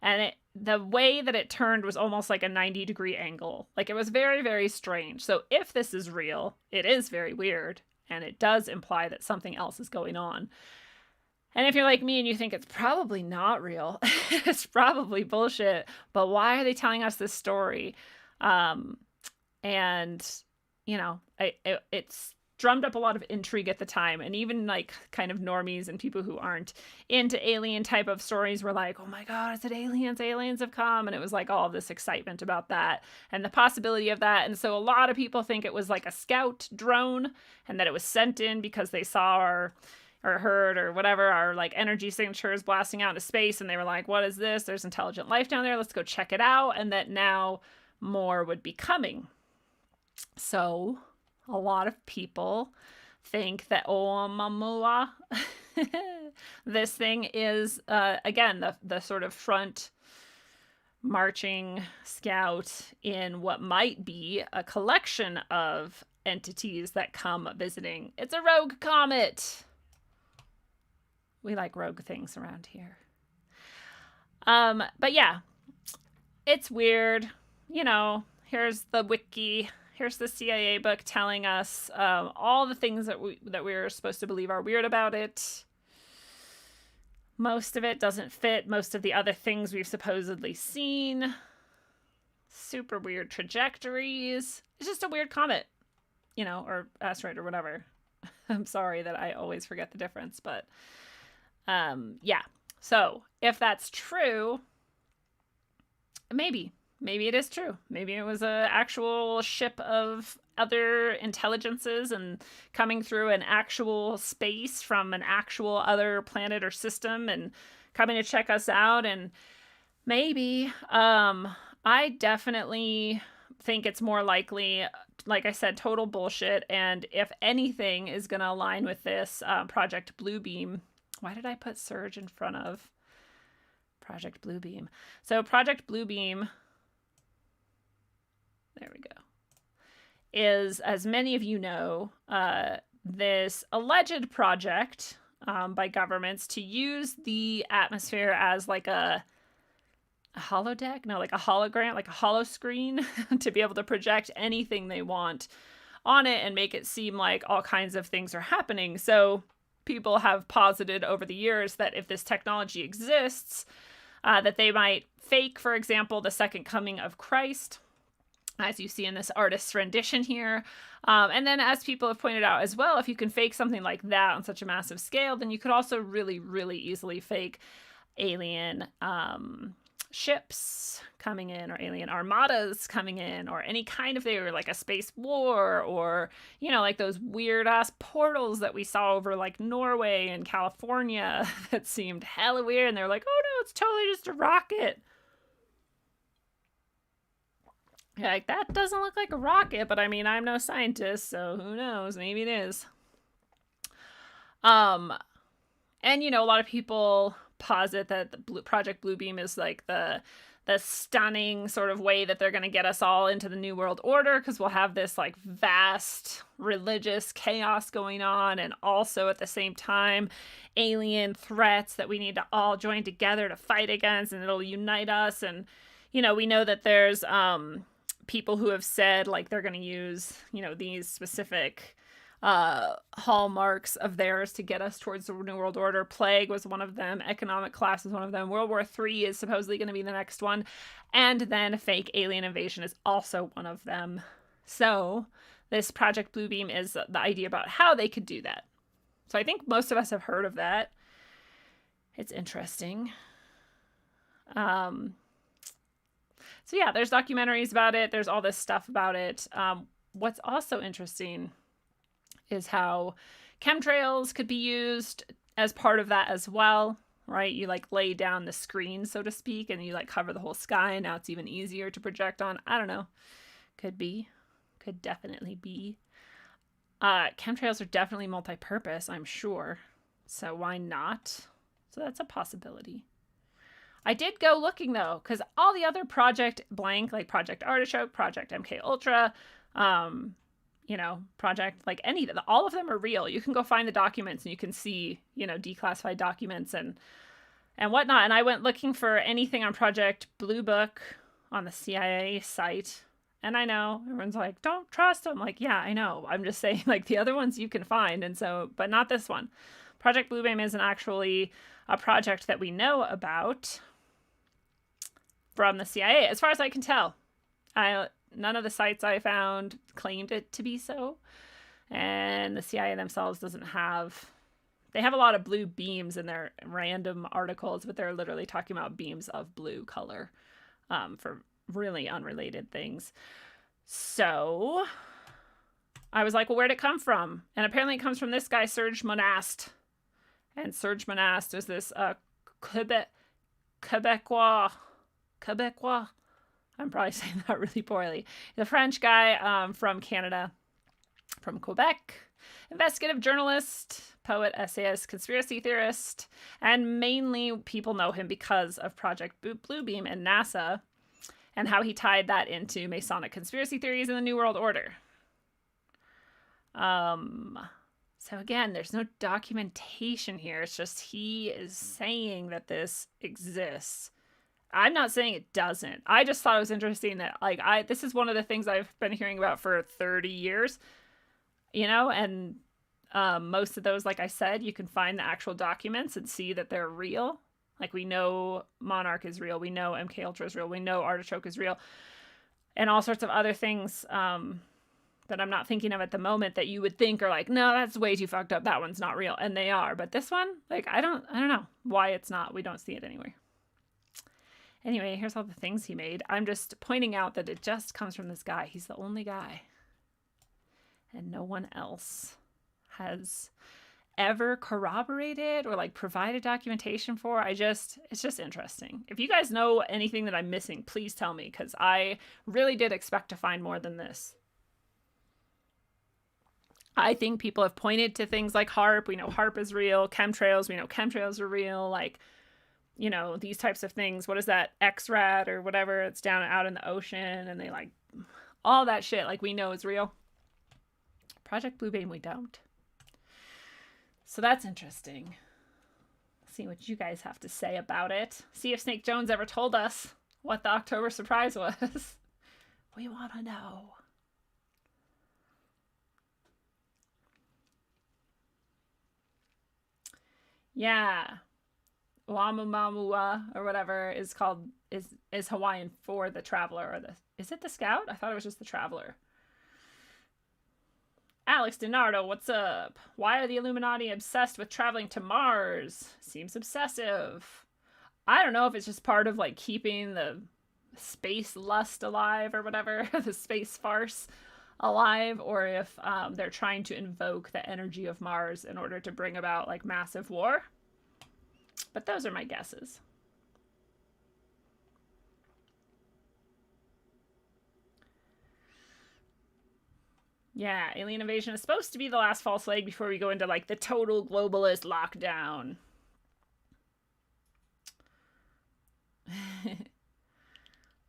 And the way that it turned was almost like a 90-degree angle. Like, it was very, very strange. So if this is real, it is very weird, and it does imply that something else is going on. And if you're like me and you think it's probably not real, it's probably bullshit, but why are they telling us this story? And, you know, it's drummed up a lot of intrigue at the time. And even like kind of normies and people who aren't into alien type of stories were like, oh my God, is it aliens? Aliens have come. And it was like all of this excitement about that and the possibility of that. And so a lot of people think it was like a scout drone and that it was sent in because they saw or heard or whatever our like energy signatures blasting out into space, and they were like, what is this? There's intelligent life down there, let's go check it out. And that now more would be coming. So a lot of people think that Oumuamua, this thing is again the sort of front marching scout in what might be a collection of entities that come visiting. It's a rogue comet. We like rogue things around here. But yeah, it's weird. You know, here's the wiki. Here's the CIA book telling us all the things that we're supposed to believe are weird about it. Most of it doesn't fit most of the other things we've supposedly seen. Super weird trajectories. It's just a weird comet, you know, or asteroid or whatever. I'm sorry that I always forget the difference, but yeah. So if that's true, maybe it is true. Maybe it was a actual ship of other intelligences and coming through an actual space from an actual other planet or system and coming to check us out. And maybe, I definitely think it's more likely, like I said, total bullshit. And if anything is going to align with this, Project Bluebeam. Why did I put Surge in front of Project Bluebeam? So Project Bluebeam, there we go, is, as many of you know, this alleged project by governments to use the atmosphere as like a holodeck? No, like a hologram, like a holoscreen to be able to project anything they want on it and make it seem like all kinds of things are happening. So people have posited over the years that if this technology exists, that they might fake, for example, the second coming of Christ, as you see in this artist's rendition here. And then, as people have pointed out as well, if you can fake something like that on such a massive scale, then you could also really, really easily fake alien ships coming in, or alien armadas coming in, or any kind of thing, or like a space war, or, you know, like those weird ass portals that we saw over like Norway and California that seemed hella weird, and they're like, oh no, it's totally just a rocket. Like, that doesn't look like a rocket, but I mean, I'm no scientist, so who knows? Maybe it is. And, you know, a lot of people posit that the Project Bluebeam is like the stunning sort of way that they're going to get us all into the New World Order, because we'll have this like vast religious chaos going on, and also at the same time alien threats that we need to all join together to fight against, and it'll unite us. And, you know, we know that there's people who have said like they're going to use, you know, these specific hallmarks of theirs to get us towards the New World Order. Plague was one of them. Economic collapse is one of them. World War III is supposedly going to be the next one. And then fake alien invasion is also one of them. So this Project Bluebeam is the idea about how they could do that. So I think most of us have heard of that. It's interesting. So yeah, there's documentaries about it. There's all this stuff about it. What's also interesting is how chemtrails could be used as part of that as well, right? You like lay down the screen, so to speak, and you like cover the whole sky, and now it's even easier to project on. I don't know. Could be. Could definitely be. Chemtrails are definitely multi-purpose, I'm sure. So why not? So that's a possibility. I did go looking though, because all the other Project Blank, like Project Artichoke, Project MK Ultra, Project, like all of them are real. You can go find the documents and you can see, declassified documents and whatnot. And I went looking for anything on Project Blue Book on the CIA site. And I know everyone's like, don't trust them. Like, yeah, I know. I'm just saying, like, the other ones you can find. And so, but not this one. Project Bluebeam isn't actually a project that we know about from the CIA, as far as I can tell. None of the sites I found claimed it to be so. And the CIA themselves doesn't have... They have a lot of blue beams in their random articles, but they're literally talking about beams of blue color for really unrelated things. So I was like, well, where'd it come from? And apparently it comes from this guy, Serge Monast. And Serge Monast is this Quebecois. I'm probably saying that really poorly. The French guy from Canada, from Quebec. Investigative journalist, poet, essayist, conspiracy theorist, and mainly people know him because of Project Bluebeam and NASA and how he tied that into Masonic conspiracy theories and the New World Order. So again, there's no documentation here. It's just he is saying that this exists. I'm not saying it doesn't. I just thought it was interesting that this is one of the things I've been hearing about for 30 years. And most of those, like I said, you can find the actual documents and see that they're real. Like, we know Monarch is real. We know MK Ultra is real. We know Artichoke is real. And all sorts of other things that I'm not thinking of at the moment that you would think are like, no, that's way too fucked up. That one's not real. And they are. But this one, like, I don't know why it's not. We don't see it anywhere. Anyway, here's all the things he made. I'm just pointing out that it just comes from this guy. He's the only guy. And no one else has ever corroborated or provided documentation for. It's just interesting. If you guys know anything that I'm missing, please tell me, because I really did expect to find more than this. I think people have pointed to things like HARP. We know HARP is real. Chemtrails, we know chemtrails are real. These types of things. What is that? X-RAD or whatever. It's down out in the ocean, and they all that shit we know is real. Project Bluebeam, we don't. So that's interesting. See what you guys have to say about it. See if Snake Jones ever told us what the October surprise was. We want to know. Yeah. Oumuamua or whatever is called is Hawaiian for the traveler, or is it the scout? I thought it was just the traveler. Alex DiNardo, what's up? Why are the Illuminati obsessed with traveling to Mars? Seems obsessive. I don't know if it's just part of keeping the space lust alive or whatever, the space farce alive, or if they're trying to invoke the energy of Mars in order to bring about massive war. But those are my guesses. Yeah, alien invasion is supposed to be the last false flag before we go into the total globalist lockdown.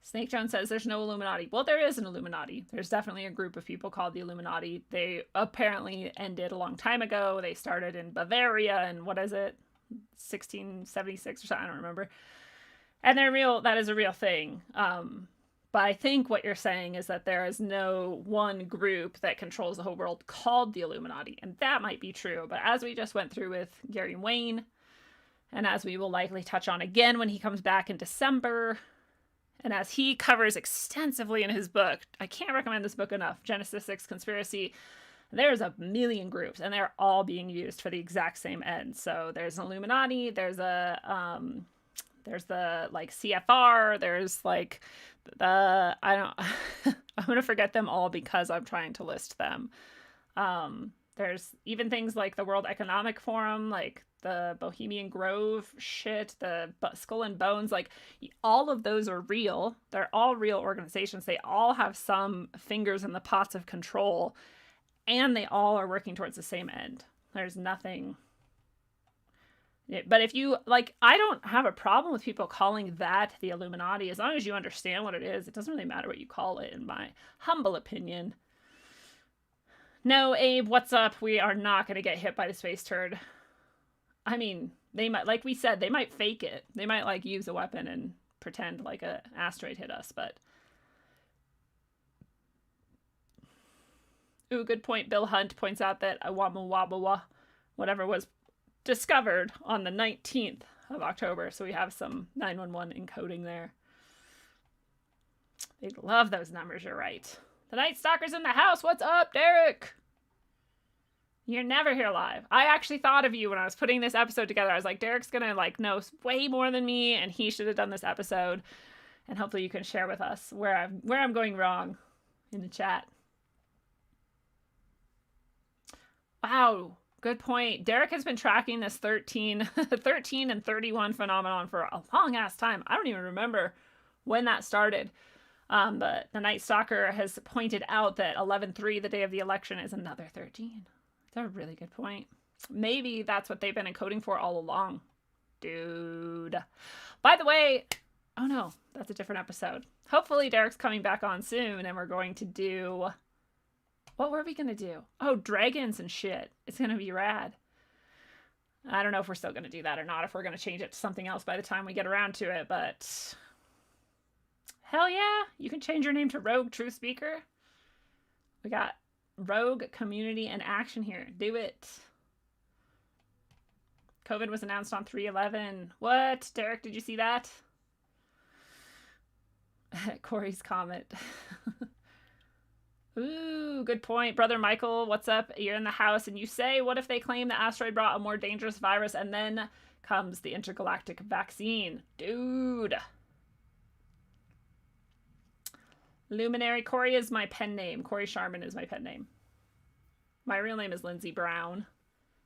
Snake Jones says there's no Illuminati. Well, there is an Illuminati. There's definitely a group of people called the Illuminati. They apparently ended a long time ago. They started in Bavaria in, 1676 or something, I don't remember. And they're real. That is a real thing. But I think what you're saying is that there is no one group that controls the whole world called the Illuminati. And that might be true. But as we just went through with Gary Wayne, and as we will likely touch on again when he comes back in December, and as he covers extensively in his book, I can't recommend this book enough, Genesis 6 Conspiracy, there's a million groups, and they're all being used for the exact same end. So there's an Illuminati, there's the CFR, there's I'm going to forget them all because I'm trying to list them. There's even things like the World Economic Forum, the Bohemian Grove shit, the Skull and Bones, all of those are real. They're all real organizations. They all have some fingers in the pots of control, and they all are working towards the same end. There's nothing But if you, like, I don't have a problem with people calling that the Illuminati, as long as you understand what it is. It doesn't really matter what you call it, in my humble opinion. No, Abe, what's up? We are not going to get hit by the space turd. I mean, they might, like we said, they might fake it. They might, like, use a weapon and pretend like an asteroid hit us, but... Ooh, good point. Bill Hunt points out that Awamawabawa, whatever, was discovered on the 19th of October, so we have some 911 encoding there. They love those numbers, you're right. The Night Stalker's in the house. What's up, Derek? You're never here live. I actually thought of you when I was putting this episode together. I was like, Derek's gonna like know way more than me, and he should have done this episode. And hopefully you can share with us where I'm going wrong in the chat. Wow, good point. Derek has been tracking this 13 and 31 phenomenon for a long ass time. I don't even remember when that started. But the Night Stalker has pointed out that 11/3, the day of the election, is another 13. That's a really good point. Maybe that's what they've been encoding for all along. Dude. By the way, oh no, that's a different episode. Hopefully Derek's coming back on soon and we're going to do... What were we going to do? Oh, dragons and shit. It's going to be rad. I don't know if we're still going to do that or not, if we're going to change it to something else by the time we get around to it, but... Hell yeah, you can change your name to Rogue Truth Speaker. We got Rogue Community and Action here. Do it. COVID was announced on 3/11. What? Derek, did you see that? Corey's comment. Ooh, good point. Brother Michael, what's up? You're in the house and you say, what if they claim the asteroid brought a more dangerous virus and then comes the intergalactic vaccine? Dude. Luminary Corey is my pen name. Corey Sharman is my pen name. My real name is Lindsay Brown.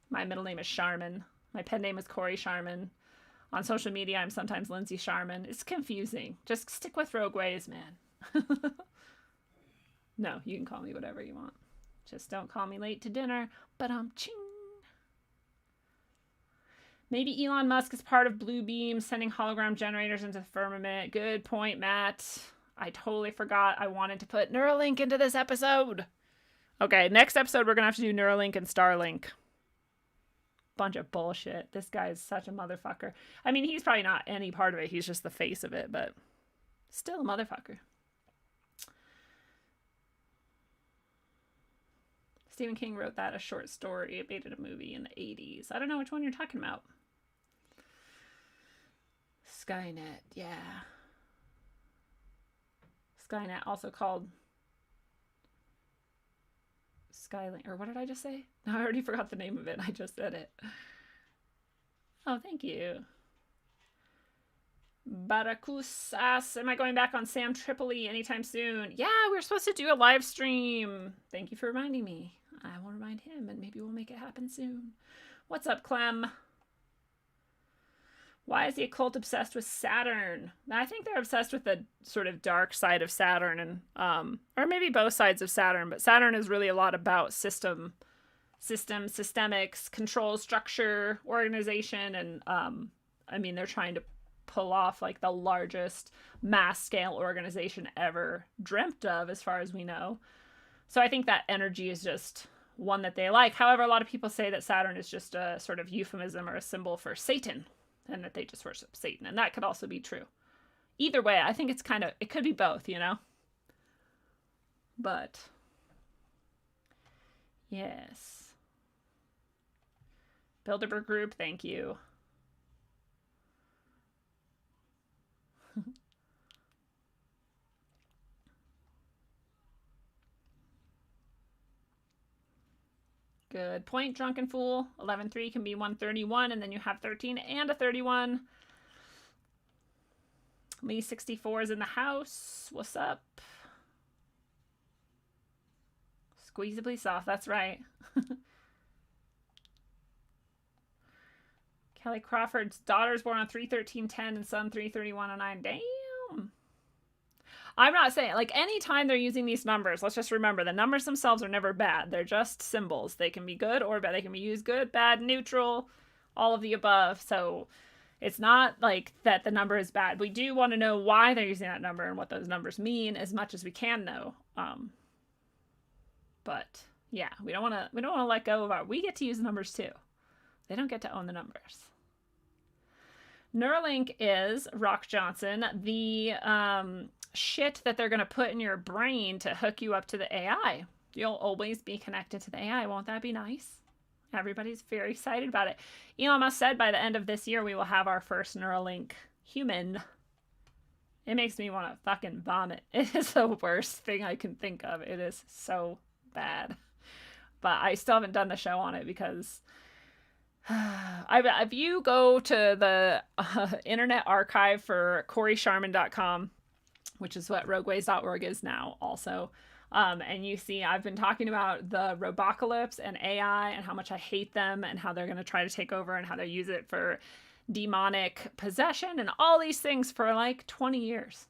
My middle name is Sharman. My pen name is Corey Sharman. On social media, I'm sometimes Lindsay Sharman. It's confusing. Just stick with Rogue Ways, man. No, you can call me whatever you want. Just don't call me late to dinner. But ching. Maybe Elon Musk is part of Blue Beam, sending hologram generators into the firmament. Good point, Matt. I totally forgot I wanted to put Neuralink into this episode. Okay, next episode we're going to have to do Neuralink and Starlink. Bunch of bullshit. This guy is such a motherfucker. I mean, he's probably not any part of it. He's just the face of it, but still a motherfucker. Stephen King wrote that, a short story. It made it a movie in the 80s. I don't know which one you're talking about. Skynet, yeah. Skynet, also called Skylink, or what did I just say? No, I already forgot the name of it. I just said it. Oh, thank you. Baracus asks, am I going back on Sam Tripoli anytime soon? Yeah, we were supposed to do a live stream. Thank you for reminding me. I will remind him, and maybe we'll make it happen soon. What's up, Clem? Why is the occult obsessed with Saturn? I think they're obsessed with the sort of dark side of Saturn, and or maybe both sides of Saturn, but Saturn is really a lot about systemics, control, structure, organization, and I mean, they're trying to pull off like the largest mass scale organization ever dreamt of, as far as we know. So I think that energy is just one that they like. However, a lot of people say that Saturn is just a sort of euphemism or a symbol for Satan, and that they just worship Satan. And that could also be true. Either way, I think it's kind of, it could be both, you know? But, yes. Bilderberg Group, thank you. Good point, Drunken Fool. 11/3 can be 131, and then you have 13 and a 31. Lee 64 is in the house. What's up? Squeezably soft, that's right. Kelly Crawford's daughter's born on 3/13/10 and son 3/31/09. Damn. I'm not saying, like, anytime they're using these numbers, let's just remember, the numbers themselves are never bad. They're just symbols. They can be good or bad. They can be used good, bad, neutral. all of the above. So it's not like that the number is bad. We do want to know why they're using that number and what those numbers mean as much as we can know. But yeah, we don't want to let go of we get to use the numbers too. They don't get to own the numbers. Neuralink is, Rock Johnson, the shit that they're going to put in your brain to hook you up to the AI. You'll always be connected to the AI. Won't that be nice? Everybody's very excited about it. Elon Musk said by the end of this year, we will have our first Neuralink human. It makes me want to fucking vomit. It is the worst thing I can think of. It is so bad. But I still haven't done the show on it because if you go to the internet archive for CoreySharman.com, which is what rogueways.org is now also, and you see I've been talking about the robocalypse and AI and how much I hate them and how they're going to try to take over and how they use it for demonic possession and all these things for like 20 years.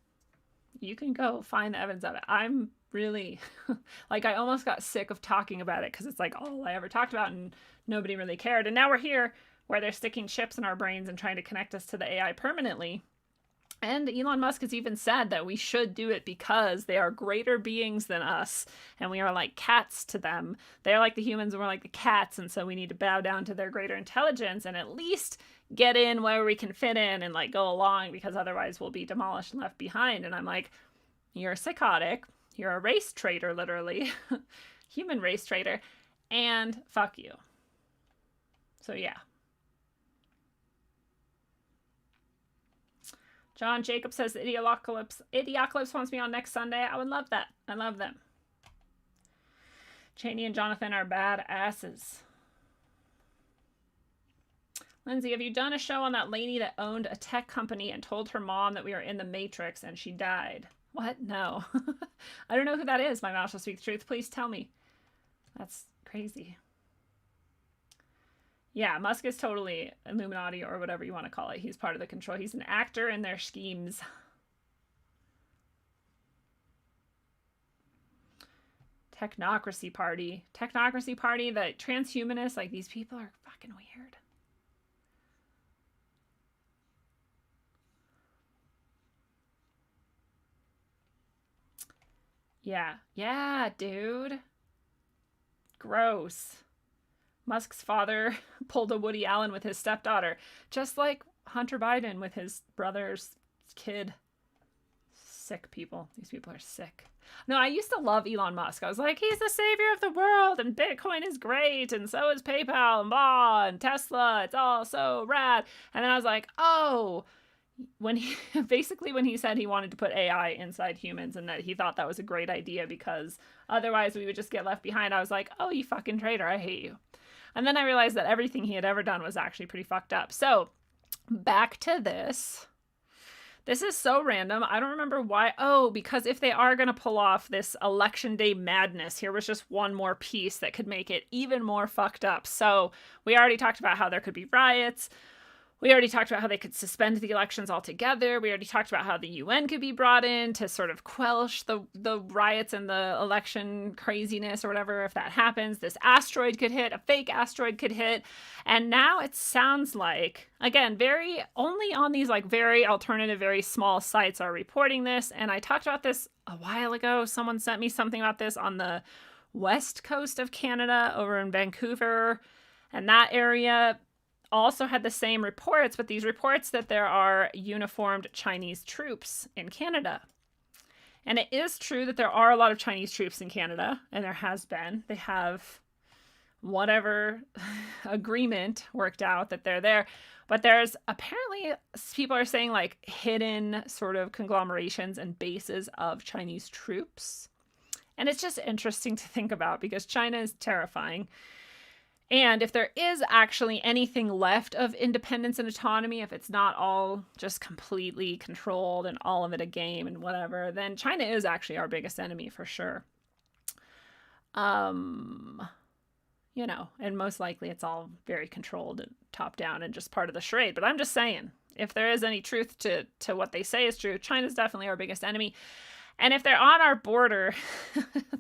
You can go find the evidence of it. I'm really like, I almost got sick of talking about it because it's like all I ever talked about and nobody really cared. And now we're here where they're sticking chips in our brains and trying to connect us to the AI permanently. And Elon Musk has even said that we should do it because they are greater beings than us and we are like cats to them. They're like the humans and we're like the cats, and so we need to bow down to their greater intelligence and at least get in where we can fit in and like go along, because otherwise we'll be demolished and left behind. And I'm like, you're psychotic. You're a race traitor, literally. Human race traitor. And fuck you. So yeah. John Jacob says the Idiocalypse wants me on next Sunday. I would love that. I love them. Cheney and Jonathan are bad asses. Lindsay, have you done a show on that lady that owned a tech company and told her mom that we were in the Matrix and she died? What? No. I don't know who that is. My mouth shall speak the truth. Please tell me. That's crazy. Yeah, Musk is totally Illuminati or whatever you want to call it. He's part of the control. He's an actor in their schemes. Technocracy party. Technocracy party, the transhumanists, like these people are fucking weird. Yeah. Yeah, dude. Gross. Musk's father pulled a Woody Allen with his stepdaughter, just like Hunter Biden with his brother's kid. Sick people. These people are sick. No, I used to love Elon Musk. I was like, he's the savior of the world, and Bitcoin is great, and so is PayPal, and blah, and Tesla. It's all so rad. And then I was like, oh, when he said he wanted to put AI inside humans and that he thought that was a great idea because otherwise we would just get left behind, I was like, oh, you fucking traitor, I hate you. And then I realized that everything he had ever done was actually pretty fucked up. So back to this. This is so random. I don't remember why. Oh, because if they are going to pull off this election day madness, here was just one more piece that could make it even more fucked up. So we already talked about how there could be riots. We already talked about how they could suspend the elections altogether. We already talked about how the UN could be brought in to sort of quelch the riots and the election craziness or whatever. If that happens, this asteroid could hit, a fake asteroid could hit. And now it sounds like, again, only on these like very alternative, very small sites are reporting this. And I talked about this a while ago. Someone sent me something about this on the west coast of Canada over in Vancouver and that area. Also had the same reports, but these reports that there are uniformed Chinese troops in Canada. And it is true that there are a lot of Chinese troops in Canada, and there has been. They have whatever agreement worked out that they're there. But there's apparently, people are saying like hidden sort of conglomerations and bases of Chinese troops. And it's just interesting to think about because China is terrifying. And if there is actually anything left of independence and autonomy, if it's not all just completely controlled and all of it a game and whatever, then China is actually our biggest enemy for sure. And most likely it's all very controlled and top down and just part of the charade. But I'm just saying, if there is any truth to what they say is true, China's definitely our biggest enemy. And if they're on our border,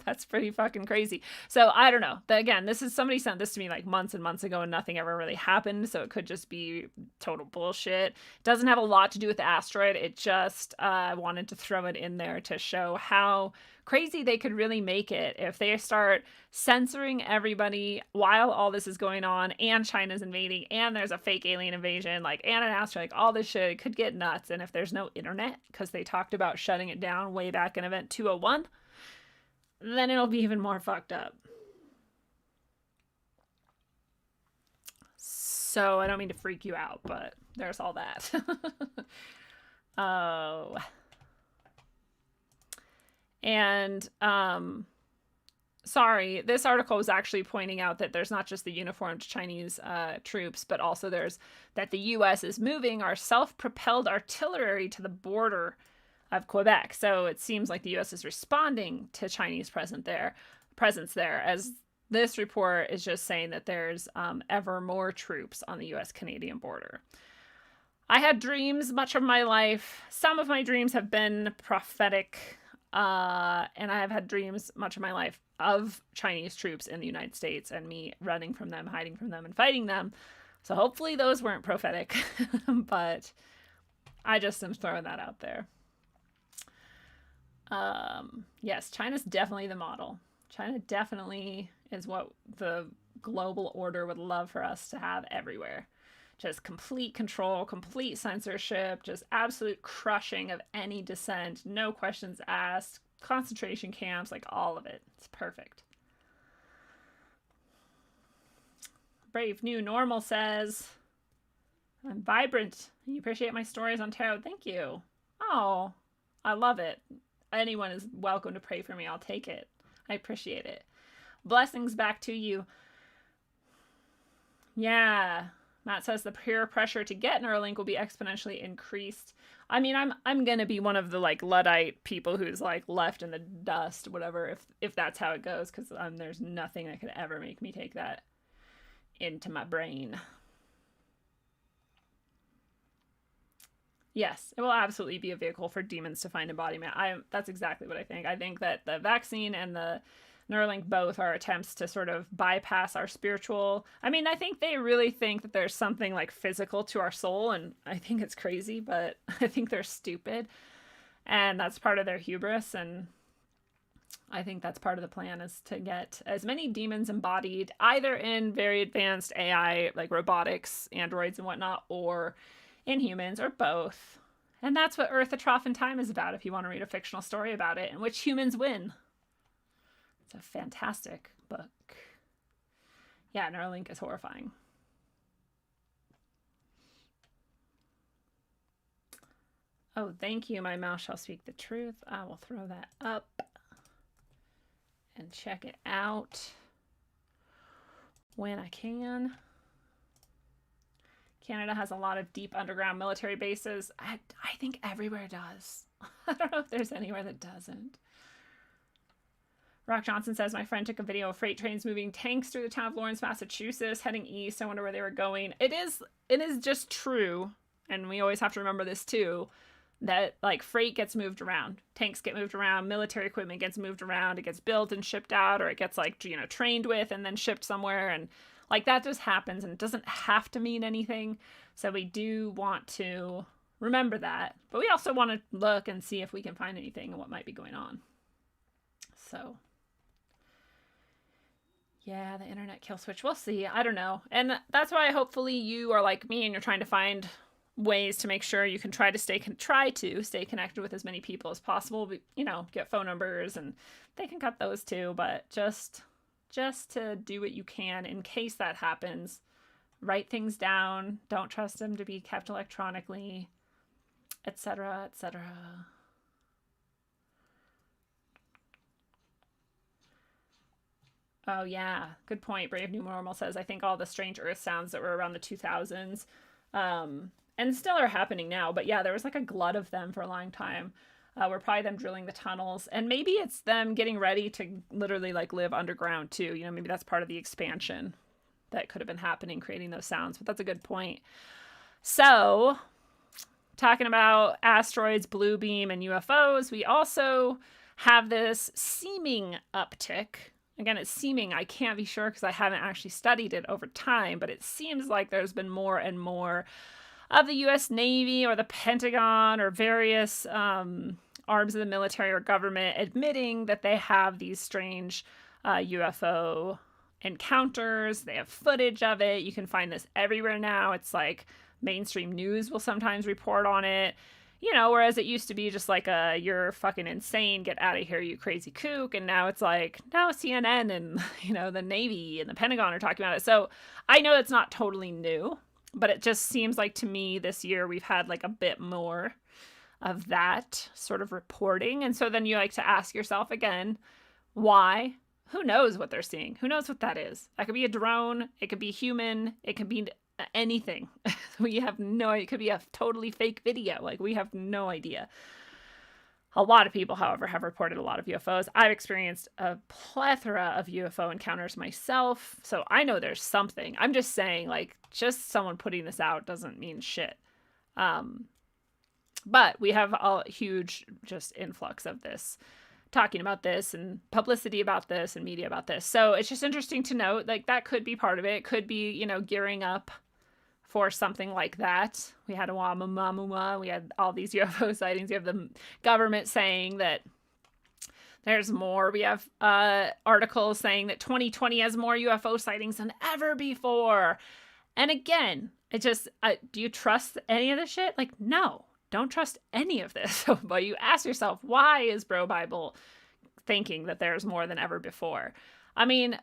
that's pretty fucking crazy. So I don't know. Again, somebody sent this to me like months and months ago and nothing ever really happened. So it could just be total bullshit. It doesn't have a lot to do with the asteroid. It just wanted to throw it in there to show how crazy they could really make it if they start censoring everybody while all this is going on and China's invading and there's a fake alien invasion, like, and an asteroid, like all this shit. It could get nuts. And if there's no internet, because they talked about shutting it down way back in event 201, then it'll be even more fucked up. So I don't mean to freak you out, but there's all that. Oh. And, sorry, this article was actually pointing out that there's not just the uniformed Chinese troops, but also that the U.S. is moving our self-propelled artillery to the border of Quebec. So it seems like the U.S. is responding to Chinese presence there, as this report is just saying that there's ever more troops on the U.S.-Canadian border. I had dreams much of my life. Some of my dreams have been prophetic. And I have had dreams much of my life of Chinese troops in the United States and me running from them, hiding from them, and fighting them. So hopefully those weren't prophetic, but I just am throwing that out there. Yes, China's definitely the model. China definitely is what the global order would love for us to have everywhere. Just complete control, complete censorship, just absolute crushing of any dissent, no questions asked, concentration camps, like all of it. It's perfect. Brave New Normal says, I'm vibrant. You appreciate my stories on tarot. Thank you. Oh, I love it. Anyone is welcome to pray for me. I'll take it. I appreciate it. Blessings back to you. Yeah. Matt says the peer pressure to get Neuralink will be exponentially increased. I mean, I'm gonna be one of the like Luddite people who's like left in the dust, whatever, if that's how it goes, because there's nothing that could ever make me take that into my brain. Yes, it will absolutely be a vehicle for demons to find embodiment. That's exactly what I think. I think that the vaccine and the Neuralink both are attempts to sort of bypass our spiritual. I mean, I think they really think that there's something like physical to our soul, and I think it's crazy, but I think they're stupid. And that's part of their hubris, and I think that's part of the plan, is to get as many demons embodied, either in very advanced AI, like robotics, androids and whatnot, or in humans, or both. And that's what Earth, a Trough in Time is about, if you want to read a fictional story about it, in which humans win. It's a fantastic book. Yeah, Neuralink is horrifying. Oh, thank you. My mouth shall speak the truth. I will throw that up and check it out when I can. Canada has a lot of deep underground military bases. I think everywhere does. I don't know if there's anywhere that doesn't. Rock Johnson says, my friend took a video of freight trains moving tanks through the town of Lawrence, Massachusetts, heading east. I wonder where they were going. It is just true, and we always have to remember this too, that like freight gets moved around. Tanks get moved around, military equipment gets moved around, it gets built and shipped out, or it gets like, trained with and then shipped somewhere, and like that just happens, and it doesn't have to mean anything. So we do want to remember that, but we also want to look and see if we can find anything and what might be going on. So yeah, the internet kill switch. We'll see. I don't know. And that's why hopefully you are like me and you're trying to find ways to make sure you can try to stay connected with as many people as possible. But, get phone numbers, and they can cut those too. But just to do what you can in case that happens. Write things down. Don't trust them to be kept electronically, etc., etc. Oh, yeah. Good point. Brave New Normal says, I think all the strange Earth sounds that were around the 2000s and still are happening now. But yeah, there was like a glut of them for a long time. We're probably them drilling the tunnels. And maybe it's them getting ready to literally like live underground too. Maybe that's part of the expansion that could have been happening, creating those sounds. But that's a good point. So talking about asteroids, blue beam, and UFOs, we also have this seeming uptick. Again, it's seeming. I can't be sure because I haven't actually studied it over time, but it seems like there's been more and more of the U.S. Navy or the Pentagon or various arms of the military or government admitting that they have these strange UFO encounters. They have footage of it. You can find this everywhere now. It's like mainstream news will sometimes report on it. You know, whereas it used to be just like you're fucking insane, get out of here, you crazy kook. And now it's like, now CNN and, you know, the Navy and the Pentagon are talking about it. So I know it's not totally new, but it just seems like to me this year we've had like a bit more of that sort of reporting. And so then you like to ask yourself again, why? Who knows what they're seeing? Who knows what that is? That could be a drone. It could be human. It could be anything. We have no, it could be a totally fake video. Like, we have no idea. A lot of people, however, have reported a lot of UFOs. I've experienced a plethora of UFO encounters myself, so I know there's something. I'm just saying, like, just someone putting this out doesn't mean shit. But we have a huge just influx of this, talking about this and publicity about this and media about this. So it's just interesting to note, like, that could be part of it. It could be, you know, gearing up for something like that. We had we had all these UFO sightings. We have the government saying that there's more. We have articles saying that 2020 has more UFO sightings than ever before. And again, it just, do you trust any of this shit? Like, no, don't trust any of this. But you ask yourself, why is Bro Bible thinking that there's more than ever before? I mean,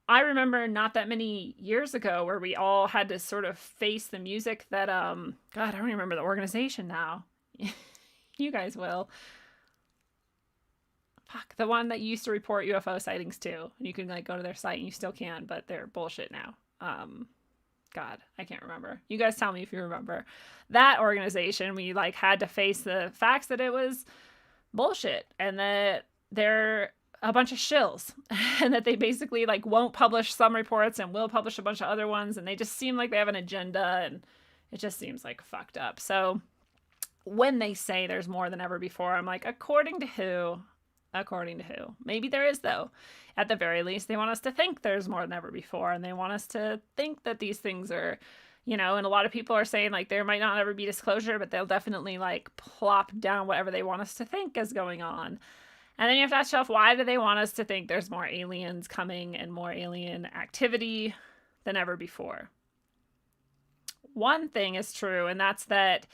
I remember not that many years ago where we all had to sort of face the music that, God, I don't remember the organization now. You guys will. Fuck, the one that used to report UFO sightings too. You can like go to their site and you still can, but they're bullshit now. God, I can't remember. You guys tell me if you remember. That organization, we like had to face the facts that it was bullshit and that they're a bunch of shills and that they basically like won't publish some reports and will publish a bunch of other ones, and they just seem like they have an agenda, and it just seems like fucked up. So when they say there's more than ever before, I'm like, according to who? According to who? Maybe there is, though. At the very least, they want us to think there's more than ever before, and they want us to think that these things are, you know, and a lot of people are saying like there might not ever be disclosure, but they'll definitely like plop down whatever they want us to think is going on. And then you have to ask yourself, why do they want us to think there's more aliens coming and more alien activity than ever before? One thing is true, and that's that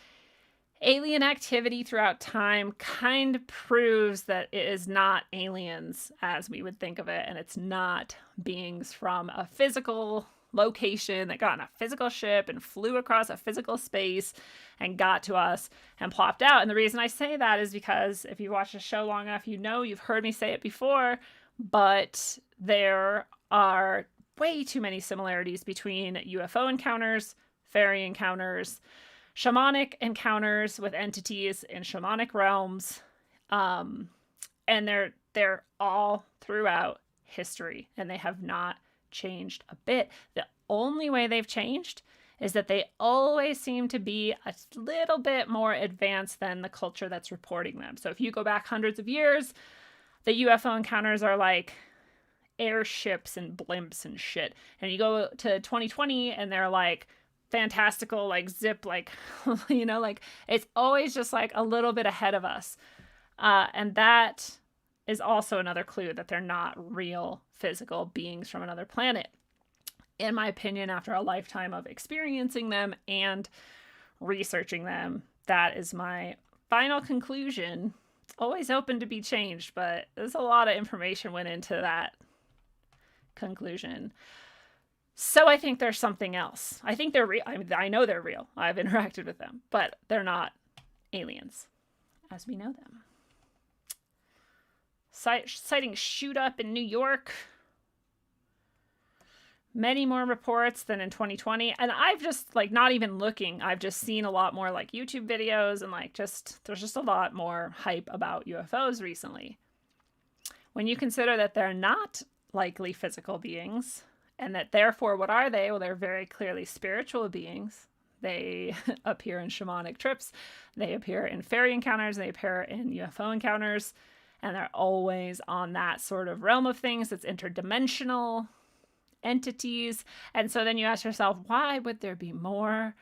alien activity throughout time kind of proves that it is not aliens as we would think of it, and it's not beings from a physical location that got on a physical ship and flew across a physical space and got to us and plopped out. And the reason I say that is because if you watch the show long enough, you know, you've heard me say it before, but there are way too many similarities between UFO encounters, fairy encounters, shamanic encounters with entities in shamanic realms, and they're all throughout history, and they have not changed a bit. The only way they've changed is that they always seem to be a little bit more advanced than the culture that's reporting them. So if you go back hundreds of years, the UFO encounters are like airships and blimps and shit. And you go to 2020 and they're like fantastical, like zip, like, you know, like it's always just like a little bit ahead of us. And that is also another clue that they're not real physical beings from another planet. In my opinion, after a lifetime of experiencing them and researching them, that is my final conclusion. It's always open to be changed, but there's a lot of information went into that conclusion. So I think there's something else. I think they're real. I know they're real. I've interacted with them, but they're not aliens as we know them. Sightings shoot up in New York. Many more reports than in 2020. And I've just, like, not even looking. I've just seen a lot more, like, YouTube videos and, like, there's just a lot more hype about UFOs recently. When you consider that they're not likely physical beings, and that therefore, what are they? Well, they're very clearly spiritual beings. They appear in shamanic trips. They appear in fairy encounters. They appear in UFO encounters. And they're always on that sort of realm of things that's interdimensional entities. And so then you ask yourself, why would there be more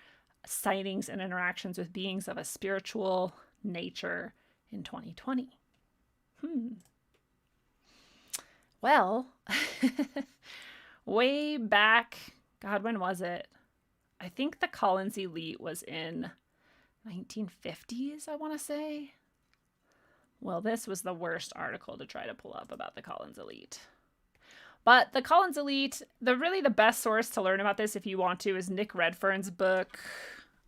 sightings and interactions with beings of a spiritual nature in 2020? Well, way back, God, when was it? I think the Collins Elite was in 1950s, I want to say. Well, this was the worst article to try to pull up about the Collins Elite. But the Collins Elite, the best source to learn about this, if you want to, is Nick Redfern's book.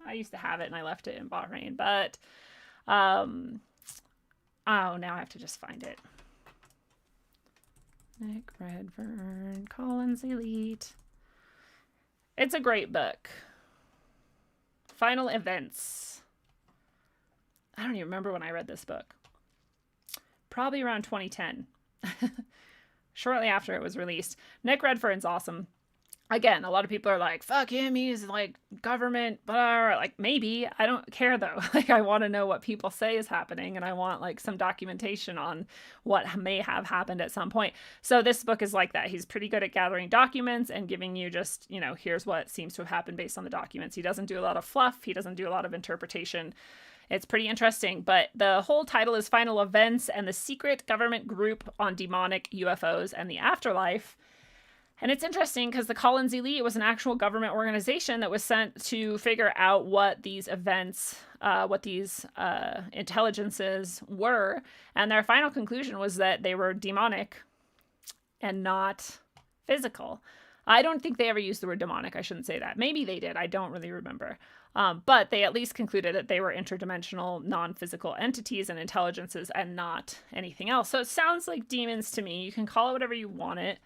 I used to have it and I left it in Bahrain, but now I have to just find it. Nick Redfern, Collins Elite. It's a great book. Final Events. I don't even remember when I read this book. Probably around 2010. Shortly after it was released. Nick Redfern's awesome. Again, a lot of people are like, fuck him, he's like government, blah. Like, maybe. I don't care though. Like, I want to know what people say is happening, and I want like some documentation on what may have happened at some point. So this book is like that. He's pretty good at gathering documents and giving you just, here's what seems to have happened based on the documents. He doesn't do a lot of fluff. He doesn't do a lot of interpretation. It's pretty interesting, but the whole title is Final Events and the Secret Government Group on Demonic UFOs and the Afterlife. And it's interesting because the Collins Elite was an actual government organization that was sent to figure out what these events, what these intelligences were. And their final conclusion was that they were demonic and not physical. I don't think they ever used the word demonic. I shouldn't say that. Maybe they did. I don't really remember. But they at least concluded that they were interdimensional, non-physical entities and intelligences and not anything else. So it sounds like demons to me. You can call it whatever you want it.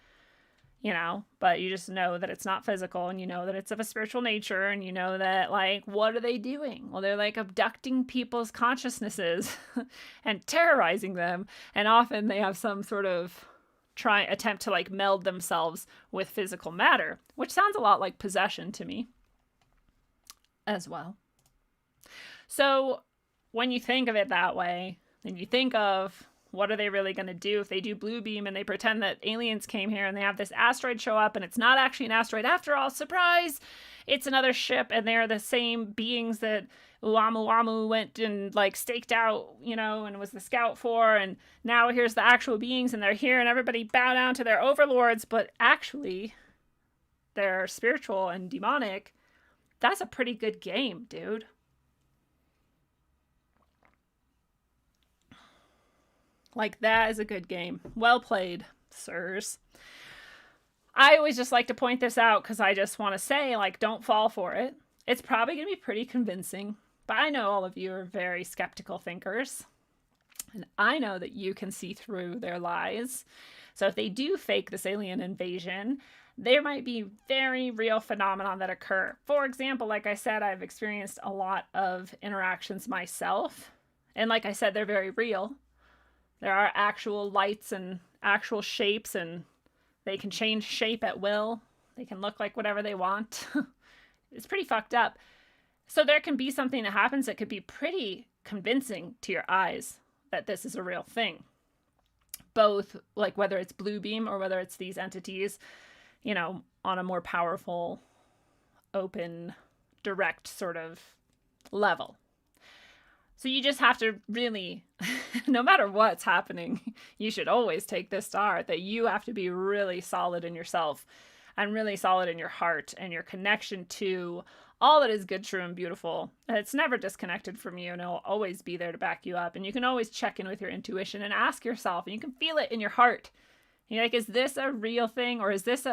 But you just know that it's not physical, and you know that it's of a spiritual nature, and you know that, like, what are they doing? Well, they're like abducting people's consciousnesses and terrorizing them. And often they have some sort of attempt to like meld themselves with physical matter, which sounds a lot like possession to me as well. So when you think of it that way, then you think of, what are they really going to do if they do blue beam and they pretend that aliens came here and they have this asteroid show up and it's not actually an asteroid after all? Surprise! It's another ship, and they're the same beings that Uamu went and like staked out, and was the scout for, and now here's the actual beings and they're here and everybody bow down to their overlords, but actually they're spiritual and demonic. That's a pretty good game, dude. Like, that is a good game. Well played, sirs. I always just like to point this out because I just want to say, like, don't fall for it. It's probably going to be pretty convincing, but I know all of you are very skeptical thinkers, and I know that you can see through their lies. So if they do fake this alien invasion, there might be very real phenomena that occur. For example, like I said, I've experienced a lot of interactions myself, and like I said, they're very real. There are actual lights and actual shapes, and they can change shape at will. They can look like whatever they want. It's pretty fucked up. So there can be something that happens that could be pretty convincing to your eyes that this is a real thing. Both, like, whether it's blue beam or whether it's these entities, on a more powerful, open, direct sort of level. So you just have to really, no matter what's happening, you should always take this to heart, that you have to be really solid in yourself and really solid in your heart and your connection to all that is good, true, and beautiful. And it's never disconnected from you, and it'll always be there to back you up. And you can always check in with your intuition and ask yourself, and you can feel it in your heart. And you're like, is this a real thing? Or is this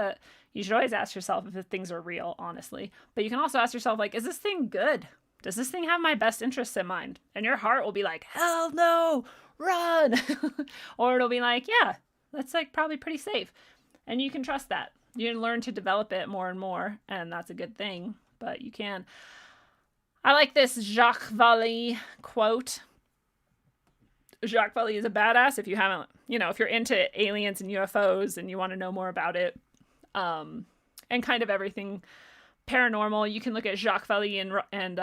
you should always ask yourself if things are real, honestly. But you can also ask yourself, like, is this thing good? Does this thing have my best interests in mind? And your heart will be like, hell no, run. Or it'll be like, yeah, that's like probably pretty safe. And you can trust that. You learn to develop it more and more, and that's a good thing, but you can. I like this Jacques Vallée quote. Jacques Vallée is a badass if you haven't, if you're into aliens and UFOs and you want to know more about it, and kind of everything paranormal, you can look at Jacques Vallée and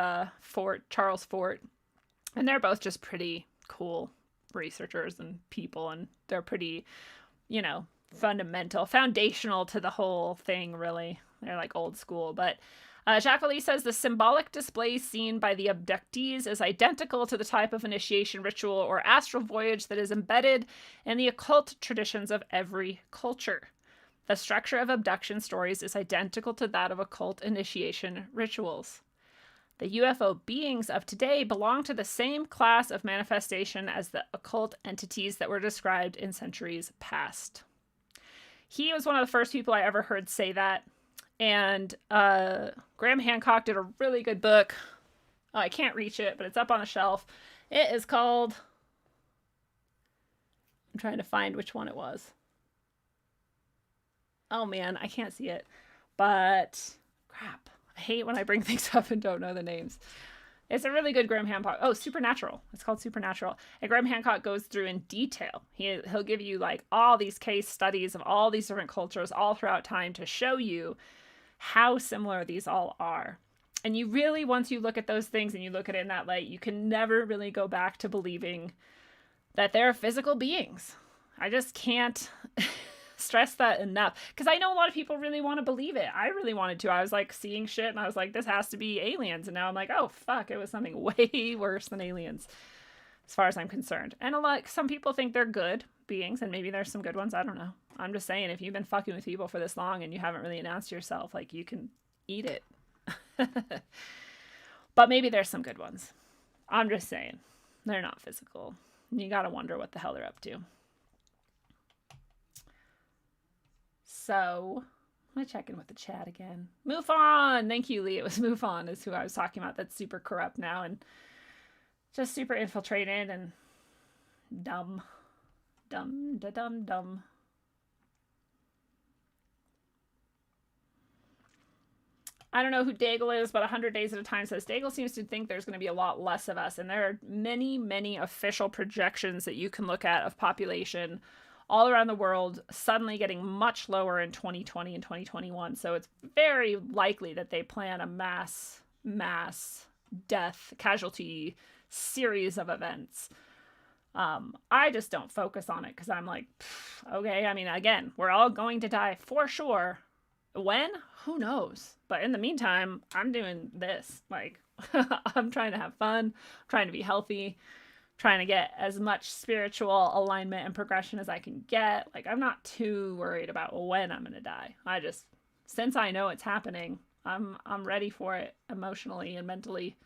Charles Fort, and they're both just pretty cool researchers and people, and they're pretty, foundational to the whole thing, really. They're like old school. But Jacques Vallée says the symbolic display seen by the abductees is identical to the type of initiation ritual or astral voyage that is embedded in the occult traditions of every culture. The structure of abduction stories is identical to that of occult initiation rituals. The UFO beings of today belong to the same class of manifestation as the occult entities that were described in centuries past. He was one of the first people I ever heard say that. And Graham Hancock did a really good book. Oh, I can't reach it, but it's up on the shelf. It is called... I'm trying to find which one it was. Oh man, I can't see it. But crap. I hate when I bring things up and don't know the names. It's a really good Graham Hancock. Oh, Supernatural. It's called Supernatural. And Graham Hancock goes through in detail. He'll give you like all these case studies of all these different cultures all throughout time to show you how similar these all are. And you really, once you look at those things and you look at it in that light, you can never really go back to believing that they're physical beings. I just can't stress that enough, because I know a lot of people really want to believe it. I really wanted to. I was like seeing shit and I was like, this has to be aliens, and now I'm like, oh fuck, it was something way worse than aliens as far as I'm concerned. And some people think they're good beings, and maybe there's some good ones. I don't know. I'm just saying, if you've been fucking with people for this long and you haven't really announced yourself, like, you can eat it. But maybe there's some good ones. I'm just saying, they're not physical. You gotta wonder what the hell they're up to. So, I'm check in with the chat again. MUFON! Thank you, Lee. It was MUFON is who I was talking about. That's super corrupt now and just super infiltrated and dumb. Dumb. I don't know who Daigle is, but 100 Days at a Time says Daigle seems to think there's going to be a lot less of us. And there are many, many official projections that you can look at of population all around the world suddenly getting much lower in 2020 and 2021. So it's very likely that they plan a mass death, casualty series of events. I just don't focus on it because I'm like, okay, I mean, again, we're all going to die for sure. When? Who knows? But in the meantime, I'm doing this. Like, I'm trying to have fun, trying to be healthy, trying to get as much spiritual alignment and progression as I can get. Like, I'm not too worried about when I'm going to die. Since I know it's happening, I'm ready for it emotionally and mentally.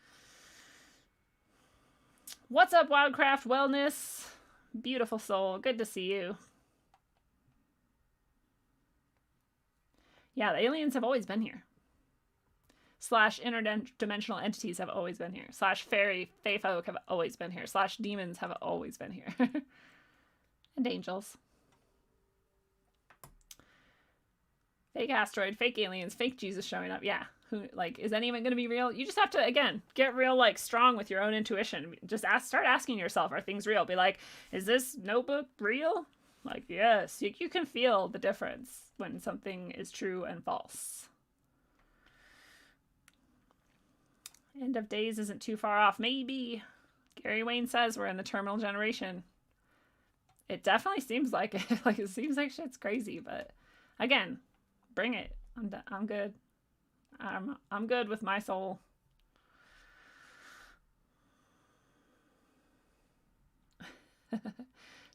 What's up, Wildcraft Wellness? Beautiful soul. Good to see you. Yeah, the aliens have always been here. / interdimensional entities have always been here. / fairy, fae folk have always been here. / demons have always been here. And angels. Fake asteroid, fake aliens, fake Jesus showing up. Yeah. Is anyone going to be real? You just have to, again, get real, strong with your own intuition. Just start asking yourself, are things real? Be like, is this notebook real? Yes, you can feel the difference when something is true and false. End of days isn't too far off. Maybe. Gary Wayne says we're in the terminal generation. It definitely seems like it. It seems like shit's crazy, but again, bring it. I'm good. I'm good with my soul.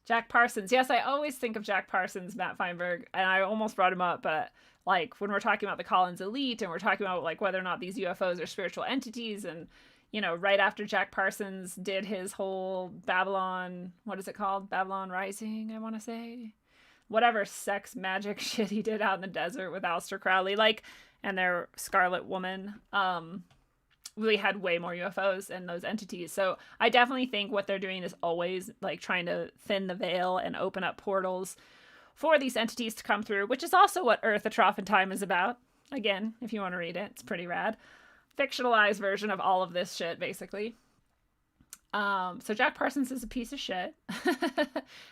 Jack Parsons. Yes, I always think of Jack Parsons, Matt Feinberg, and I almost brought him up, but when we're talking about the Collins Elite and we're talking about whether or not these UFOs are spiritual entities, and right after Jack Parsons did his whole Babylon, what is it called? Babylon Rising, I want to say. Whatever sex magic shit he did out in the desert with Aleister Crowley, and their Scarlet Woman, we had way more UFOs and those entities. So I definitely think what they're doing is always trying to thin the veil and open up portals for these entities to come through, which is also what Earth, A Trough in Time is about. Again, if you want to read it, it's pretty rad. Fictionalized version of all of this shit, basically. So Jack Parsons is a piece of shit.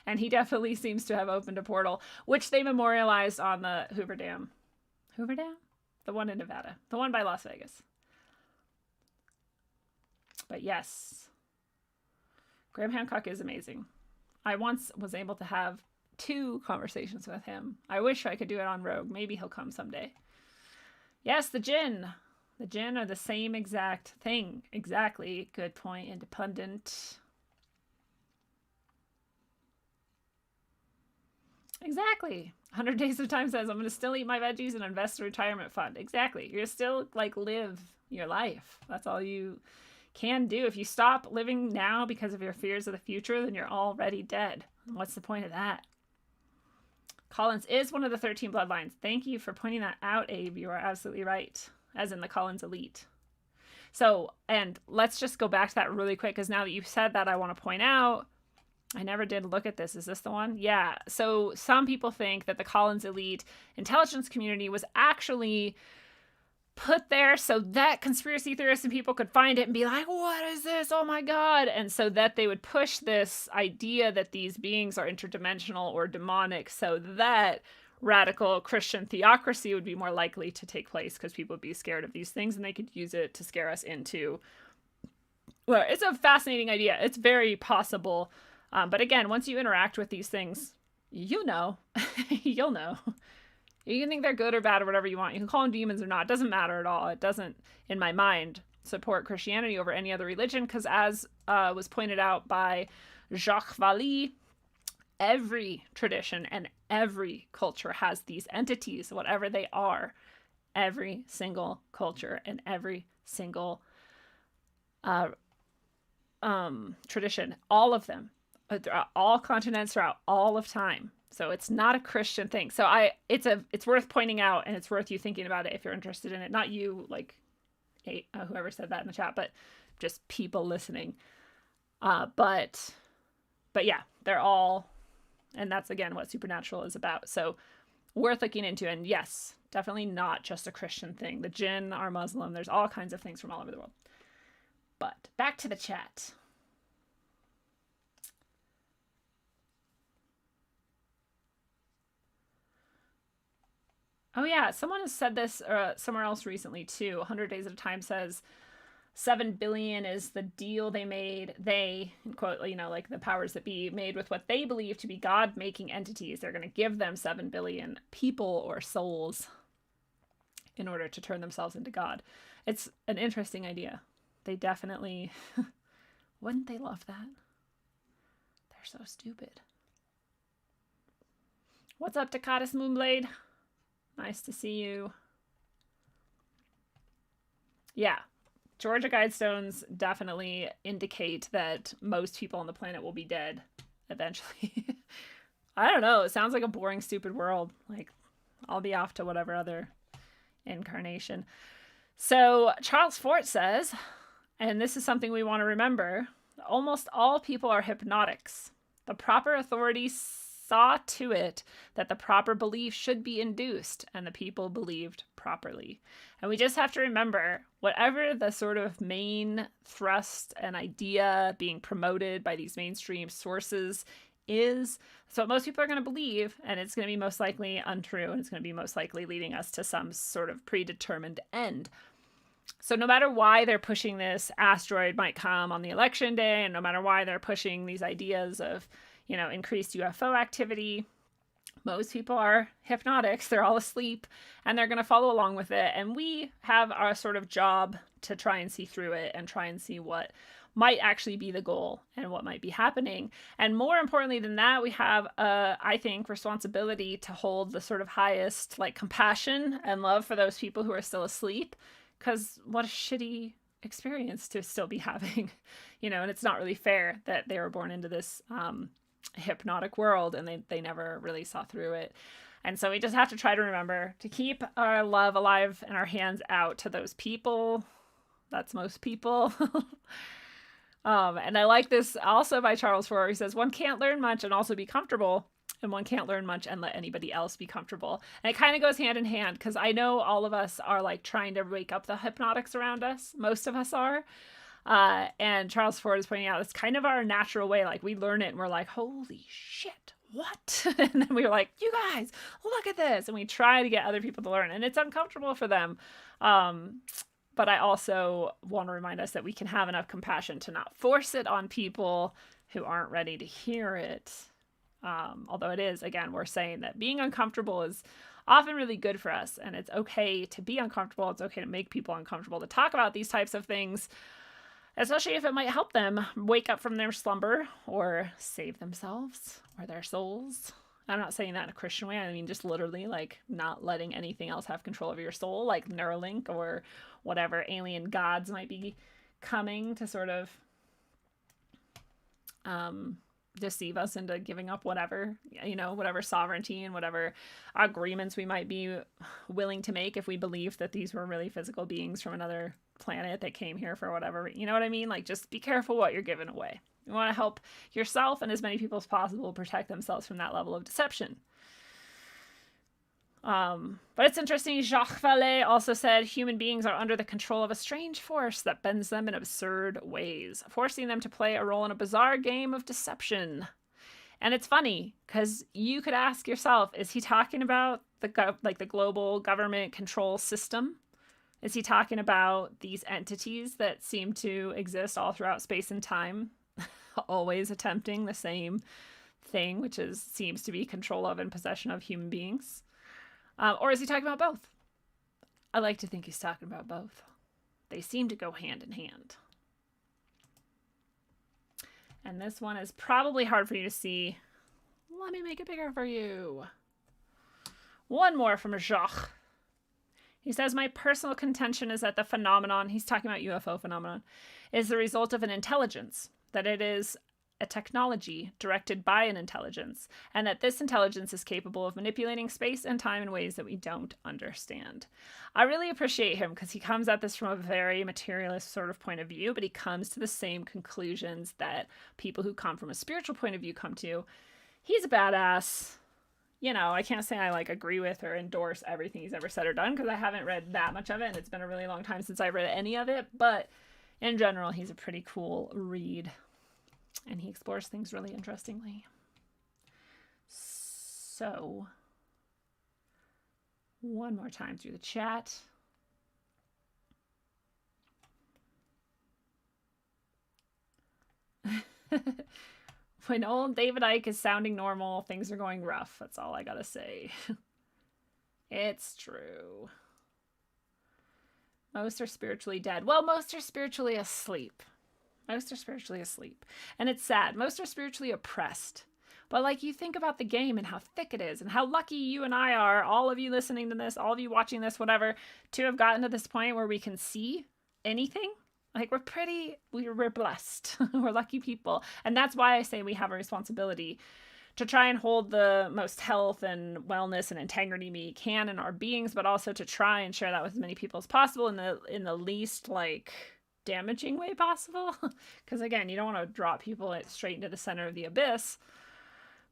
And he definitely seems to have opened a portal, which they memorialized on the Hoover Dam. Hoover Dam? The one in Nevada. The one by Las Vegas. But yes, Graham Hancock is amazing. I once was able to have 2 conversations with him. I wish I could do it on Rogue. Maybe he'll come someday. Yes, the Jinn. The Jinn are the same exact thing. Exactly. Good point. Independent. Exactly. 100 Days of Time says, I'm going to still eat my veggies and invest in a retirement fund. Exactly. You're still, like, live your life. That's all you can do. If you stop living now because of your fears of the future, then you're already dead. What's the point of that? Collins is one of the 13 bloodlines. Thank you for pointing that out, Abe. You are absolutely right. As in the Collins elite. So, and let's just go back to that really quick, because now that you've said that, I want to point out, I never did look at this. Is this the one? Yeah. So some people think that the Collins elite intelligence community was actually put there so that conspiracy theorists and people could find it and be like, what is this? Oh my God. And so that they would push this idea that these beings are interdimensional or demonic, so that radical Christian theocracy would be more likely to take place, because people would be scared of these things and they could use it to scare us into, well, it's a fascinating idea. It's very possible. But again, once you interact with these things, you know, you'll know. You can think they're good or bad or whatever you want. You can call them demons or not. It doesn't matter at all. It doesn't, in my mind, support Christianity over any other religion, because as was pointed out by Jacques Vallée, every tradition and every culture has these entities, whatever they are. Every single culture and every single tradition, all of them, throughout all continents, throughout all of time. So it's not a Christian thing. So it's worth pointing out, and it's worth you thinking about it if you're interested in it. Not you, like, whoever said that in the chat, but just people listening. But yeah, they're all, and that's again what supernatural is about. So worth looking into. And yes, definitely not just a Christian thing. The Jinn are Muslim. There's all kinds of things from all over the world. But back to the chat. Oh yeah, someone has said this somewhere else recently too. 100 Days at a Time says 7 billion is the deal they made. They, in quote, you know, like the powers that be, made with what they believe to be God-making entities. They're going to give them 7 billion people or souls in order to turn themselves into God. It's an interesting idea. They definitely, wouldn't they love that? They're so stupid. What's up, Takatis Moonblade? Nice to see you. Yeah, Georgia Guidestones definitely indicate that most people on the planet will be dead eventually. I don't know. It sounds like a boring, stupid world. Like, I'll be off to whatever other incarnation. So Charles Fort says, and this is something we want to remember, almost all people are hypnotics. The proper authorities saw to it that the proper belief should be induced, and the people believed properly. And we just have to remember, whatever the sort of main thrust and idea being promoted by these mainstream sources is, so what most people are going to believe, and it's going to be most likely untrue, and it's going to be most likely leading us to some sort of predetermined end. So no matter why they're pushing this asteroid might come on the election day, and no matter why they're pushing these ideas of, you know, increased UFO activity, most people are hypnotics. They're all asleep, and they're going to follow along with it. And we have our sort of job to try and see through it and try and see what might actually be the goal and what might be happening. And more importantly than that, we have, I think, responsibility to hold the sort of highest, like, compassion and love for those people who are still asleep. Because what a shitty experience to still be having, you know, and it's not really fair that they were born into this hypnotic world and they never really saw through it. And so we just have to try to remember to keep our love alive and our hands out to those people. That's most people. And I like this also by Charles Fort. He says, one can't learn much and also be comfortable, and one can't learn much and let anybody else be comfortable. And it kind of goes hand in hand, because I know all of us are like trying to wake up the hypnotics around us. Most of us are. And Charles Fort is pointing out it's kind of our natural way. Like, we learn it and we're like, holy shit, what? And then we were like, you guys, look at this. And we try to get other people to learn, and it's uncomfortable for them. But I also want to remind us that we can have enough compassion to not force it on people who aren't ready to hear it. Although it is, again, we're saying that being uncomfortable is often really good for us, and it's okay to be uncomfortable. It's okay to make people uncomfortable, to talk about these types of things, especially if it might help them wake up from their slumber or save themselves or their souls. I'm not saying that in a Christian way. I mean, just literally like not letting anything else have control over your soul, like Neuralink or whatever alien gods might be coming to sort of deceive us into giving up whatever, whatever sovereignty and whatever agreements we might be willing to make if we believe that these were really physical beings from another planet that came here for whatever, you know what I mean? Like, just be careful what you're giving away. You want to help yourself and as many people as possible protect themselves from that level of deception. But it's interesting, Jacques Vallée also said human beings are under the control of a strange force that bends them in absurd ways, forcing them to play a role in a bizarre game of deception. And it's funny because you could ask yourself, is he talking about the global government control system? Is he talking about these entities that seem to exist all throughout space and time, always attempting the same thing, which seems to be control of and possession of human beings? Or is he talking about both? I like to think he's talking about both. They seem to go hand in hand. And this one is probably hard for you to see. Let me make it bigger for you. One more from Jacques. He says, my personal contention is that the phenomenon, he's talking about UFO phenomenon, is the result of an intelligence, that it is a technology directed by an intelligence, and that this intelligence is capable of manipulating space and time in ways that we don't understand. I really appreciate him because he comes at this from a very materialist sort of point of view, but he comes to the same conclusions that people who come from a spiritual point of view come to. He's a badass. I can't say I agree with or endorse everything he's ever said or done because I haven't read that much of it, and it's been a really long time since I've read any of it, but in general, he's a pretty cool read. And he explores things really interestingly. So, one more time through the chat. When old David Icke is sounding normal, things are going rough. That's all I gotta say. It's true. Most are spiritually dead. Well, most are spiritually asleep. Most are spiritually asleep. And it's sad. Most are spiritually oppressed. But you think about the game and how thick it is and how lucky you and I are, all of you listening to this, all of you watching this, whatever, to have gotten to this point where we can see anything. We're blessed. We're lucky people. And that's why I say we have a responsibility to try and hold the most health and wellness and integrity we can in our beings, but also to try and share that with as many people as possible in the least damaging way possible. Because again, you don't want to drop people straight into the center of the abyss,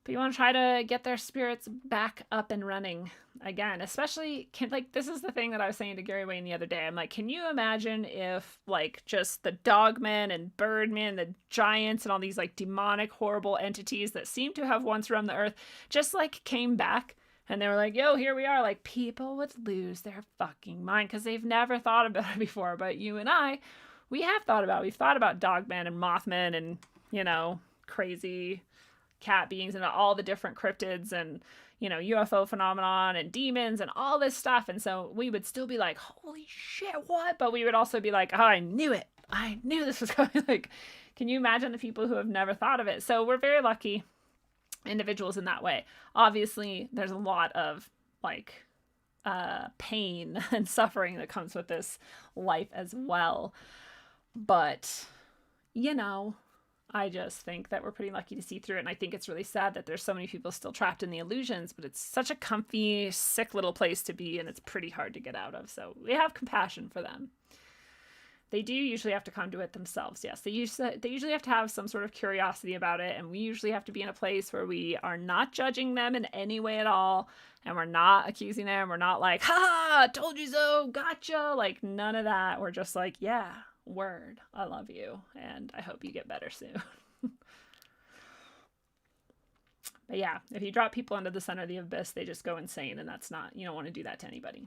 but you want to try to get their spirits back up and running again. Especially this is the thing that I was saying to Gary Wayne the other day. I'm like, can you imagine if just the dogmen and birdmen, the giants and all these demonic horrible entities that seem to have once roamed the earth just came back and they were like, yo, here we are. People would lose their fucking mind because they've never thought about it before. But you and I, we've thought about dogmen and mothmen and, crazy cat beings and all the different cryptids and, UFO phenomenon and demons and all this stuff. And so we would still be like, holy shit, what? But we would also be like, oh, I knew it. I knew this was coming. Can you imagine the people who have never thought of it? So we're very lucky individuals in that way. Obviously, there's a lot of pain and suffering that comes with this life as well. But, I just think that we're pretty lucky to see through it. And I think it's really sad that there's so many people still trapped in the illusions, but it's such a comfy, sick little place to be, and it's pretty hard to get out of. So we have compassion for them. They do usually have to come to it themselves. Yes, they usually have to have some sort of curiosity about it. And we usually have to be in a place where we are not judging them in any way at all. And we're not accusing them. We're not like, ha, told you so, gotcha. None of that. We're just yeah. Word, I love you, and I hope you get better soon. But But yeah, if you drop people into the center of the abyss, they just go insane, and that's not, you don't want to do that to anybody.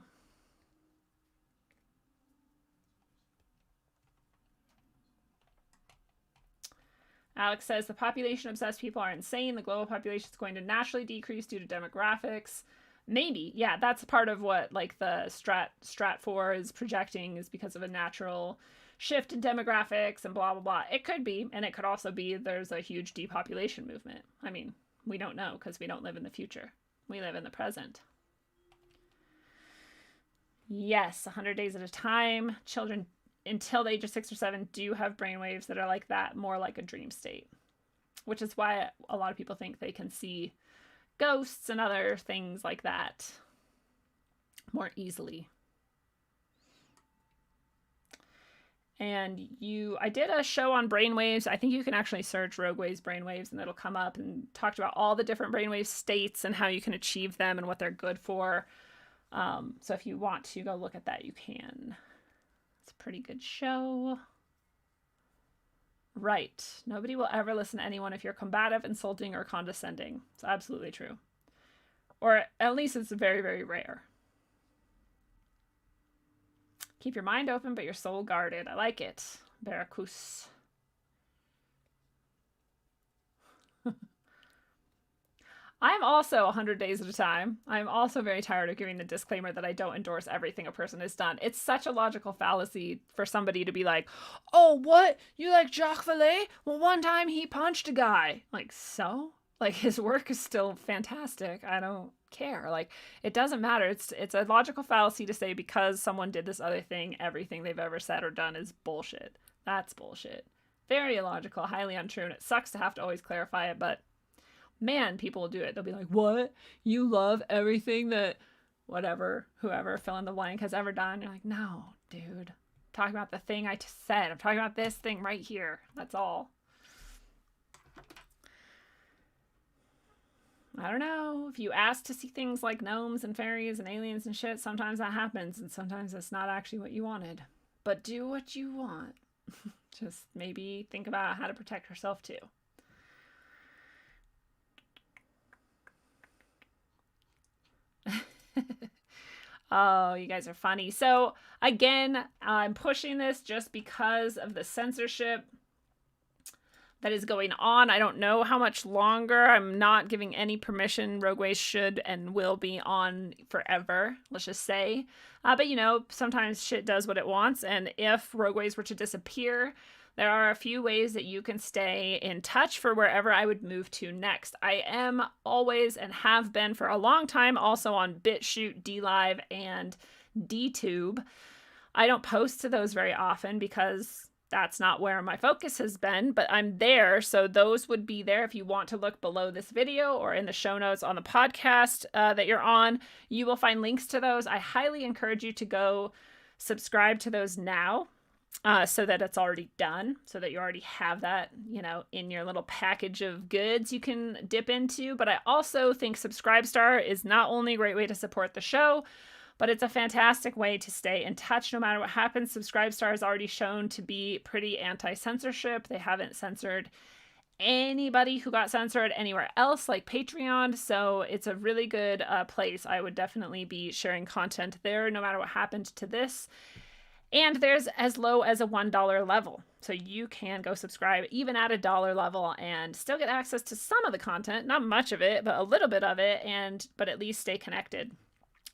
Alex says the population-obsessed people are insane. The global population is going to naturally decrease due to demographics. Maybe, yeah, that's part of what like the Strat 4 is projecting, is because of a natural shift in demographics and blah blah blah. It could be, and it could also be there's a huge depopulation movement. I mean, we don't know because we don't live in the future. We live in the present. Yes, 100 days at a time. Children until the age of 6 or 7 do have brainwaves that are like that, more like a dream state, which is why a lot of people think they can see ghosts and other things like that more easily. And I did a show on brainwaves. I think you can actually search Rogueways brainwaves and it'll come up, and talked about all the different brainwave states and how you can achieve them and what they're good for. So if you want to go look at that, you can. It's a pretty good show. Right. Nobody will ever listen to anyone if you're combative, insulting, or condescending. It's absolutely true. Or at least it's very, very rare. Keep your mind open, but your soul guarded. I like it. Baracus. I'm also 100 days at a time. I'm also very tired of giving the disclaimer that I don't endorse everything a person has done. It's such a logical fallacy for somebody to be like, oh, what? You like Jacques Vallée? Well, one time he punched a guy. Like, so? Like, his work is still fantastic. I don't care. Like, it doesn't matter. It's a logical fallacy to say because someone did this other thing, everything they've ever said or done is bullshit. That's bullshit. Very illogical, highly untrue, and it sucks to have to always clarify it, but man, people will do it. They'll be like, what? You love everything that whatever, whoever, fill in the blank, has ever done? You're like, no, dude. I'm talking about the thing I just said. I'm talking about this thing right here. That's all. I don't know. If you ask to see things like gnomes and fairies and aliens and shit, sometimes that happens, and sometimes it's not actually what you wanted. But do what you want. Just maybe think about how to protect yourself too. Oh, you guys are funny. So again, I'm pushing this just because of the censorship that is going on. I don't know how much longer. I'm not giving any permission. Rogueways should and will be on forever, let's just say. But you know, sometimes shit does what it wants. And if Rogueways were to disappear, there are a few ways that you can stay in touch for wherever I would move to next. I am always and have been for a long time also on BitChute, DLive, and DTube. I don't post to those very often because that's not where my focus has been, but I'm there. So those would be there if you want to look below this video or in the show notes on the podcast that you're on. You will find links to those. I highly encourage you to go subscribe to those now. So that it's already done, so that you already have that, you know, in your little package of goods you can dip into. But I also think Subscribestar is not only a great way to support the show, but it's a fantastic way to stay in touch no matter what happens. Subscribestar is already shown to be pretty anti-censorship. They haven't censored anybody who got censored anywhere else like Patreon, so it's a really good place. I would definitely be sharing content there no matter what happened to this. And there's as low as a $1 level. So you can go subscribe even at $1 level and still get access to some of the content, not much of it, but a little bit of it, but at least stay connected.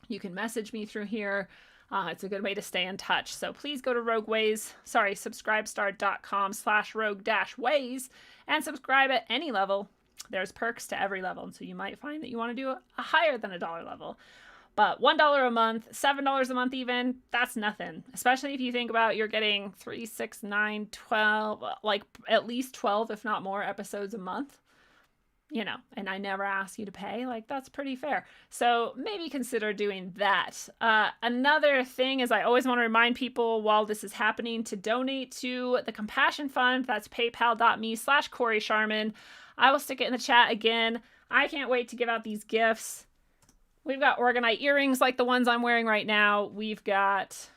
You can message me through here. It's a good way to stay in touch. So please go to subscribestar.com/rogue-ways and subscribe at any level. There's perks to every level. And so you might find that you want to do a higher than $1 level. But $1 a month, $7 a month even, that's nothing. Especially if you think about you're getting 3, 6, 9, 12, like at least 12, if not more, episodes a month. You know, and I never ask you to pay. Like, that's pretty fair. So maybe consider doing that. Another thing is I always want to remind people while this is happening to donate to the Compassion Fund. That's paypal.me/Corey Sharman. I will stick it in the chat again. I can't wait to give out these gifts. We've got orgonite earrings like the ones I'm wearing right now. We've got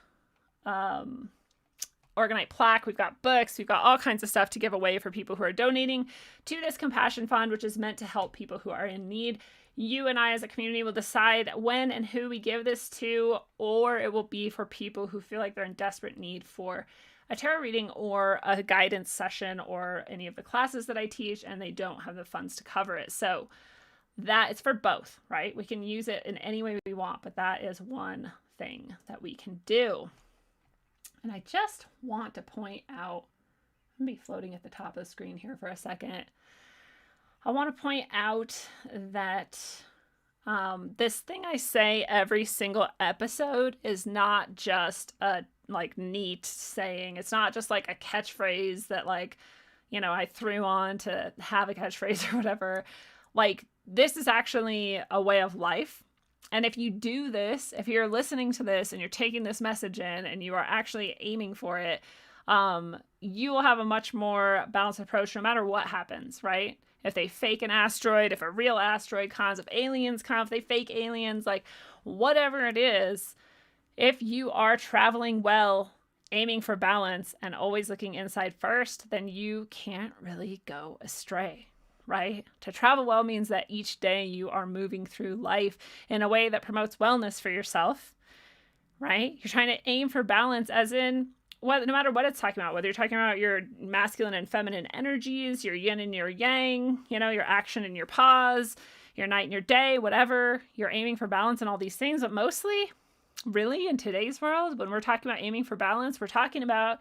Organite plaque, we've got books, we've got all kinds of stuff to give away for people who are donating to this compassion fund, which is meant to help people who are in need. You and I as a community will decide when and who we give this to, or it will be for people who feel like they're in desperate need for a tarot reading or a guidance session or any of the classes that I teach, and they don't have the funds to cover it. So that it's for both, right? We can use it in any way we want, but that is one thing that we can do. And I just want to point out, I'm going to be floating at the top of the screen here for a second. I want to point out that this thing I say every single episode is not just a like neat saying. It's not just like a catchphrase that like, you know, I threw on to have a catchphrase or whatever. Like, this is actually a way of life. And if you do this, if you're listening to this and you're taking this message in and you are actually aiming for it, you will have a much more balanced approach no matter what happens, right? If they fake an asteroid, if a real asteroid comes, if aliens come, if they fake aliens, like whatever it is, if you are traveling well, aiming for balance, and always looking inside first, then you can't really go astray, right? To travel well means that each day you are moving through life in a way that promotes wellness for yourself, right? You're trying to aim for balance as in, no matter what it's talking about, whether you're talking about your masculine and feminine energies, your yin and your yang, you know, your action and your pause, your night and your day, whatever, you're aiming for balance and all these things. But mostly, really, in today's world, when we're talking about aiming for balance, we're talking about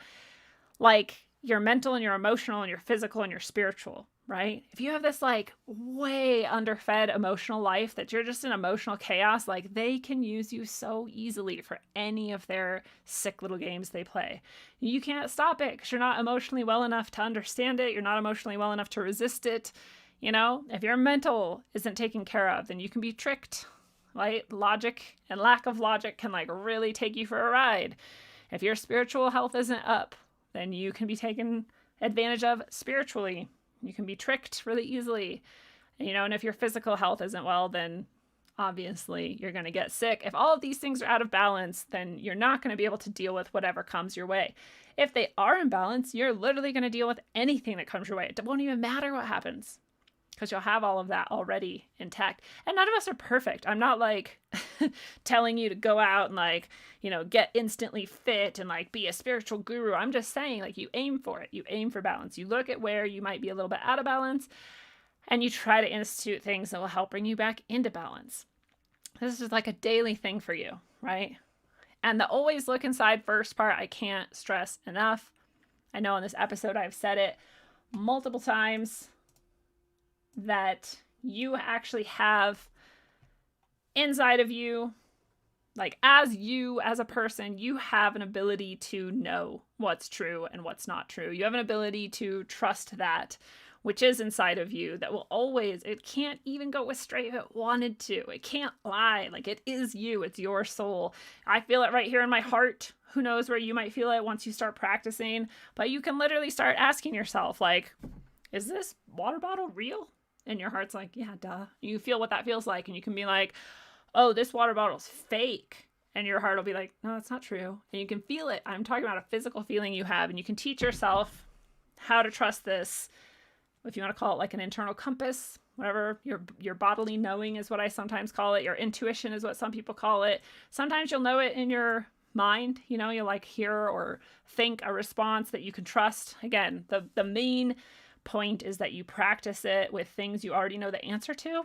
like your mental and your emotional and your physical and your spiritual, right? If you have this like way underfed emotional life that you're just in emotional chaos, like they can use you so easily for any of their sick little games they play. You can't stop it because you're not emotionally well enough to understand it. You're not emotionally well enough to resist it. You know, if your mental isn't taken care of, then you can be tricked, right? Logic and lack of logic can like really take you for a ride. If your spiritual health isn't up, then you can be taken advantage of spiritually. You can be tricked really easily, you know, and if your physical health isn't well, then obviously you're going to get sick. If all of these things are out of balance, then you're not going to be able to deal with whatever comes your way. If they are in balance, you're literally going to deal with anything that comes your way. It won't even matter what happens because you'll have all of that already intact. And none of us are perfect. I'm not like telling you to go out and like, you know, get instantly fit and like be a spiritual guru. I'm just saying like you aim for it. You aim for balance. You look at where you might be a little bit out of balance and you try to institute things that will help bring you back into balance. This is like a daily thing for you, right? And the always look inside first part, I can't stress enough. I know in this episode I've said it multiple times that you actually have inside of you, like as a person, you have an ability to know what's true and what's not true. You have an ability to trust that which is inside of you that will always, it can't even go astray if it wanted to. It can't lie. Like it is you. It's your soul. I feel it right here in my heart. Who knows where you might feel it once you start practicing, but you can literally start asking yourself like, is this water bottle real? And your heart's like, yeah, duh. You feel what that feels like. And you can be like, oh, this water bottle's fake. And your heart will be like, no, that's not true. And you can feel it. I'm talking about a physical feeling you have. And you can teach yourself how to trust this. If you want to call it like an internal compass, whatever, your bodily knowing is what I sometimes call it. Your intuition is what some people call it. Sometimes you'll know it in your mind. You know, you'll like hear or think a response that you can trust. Again, the main point is that you practice it with things you already know the answer to,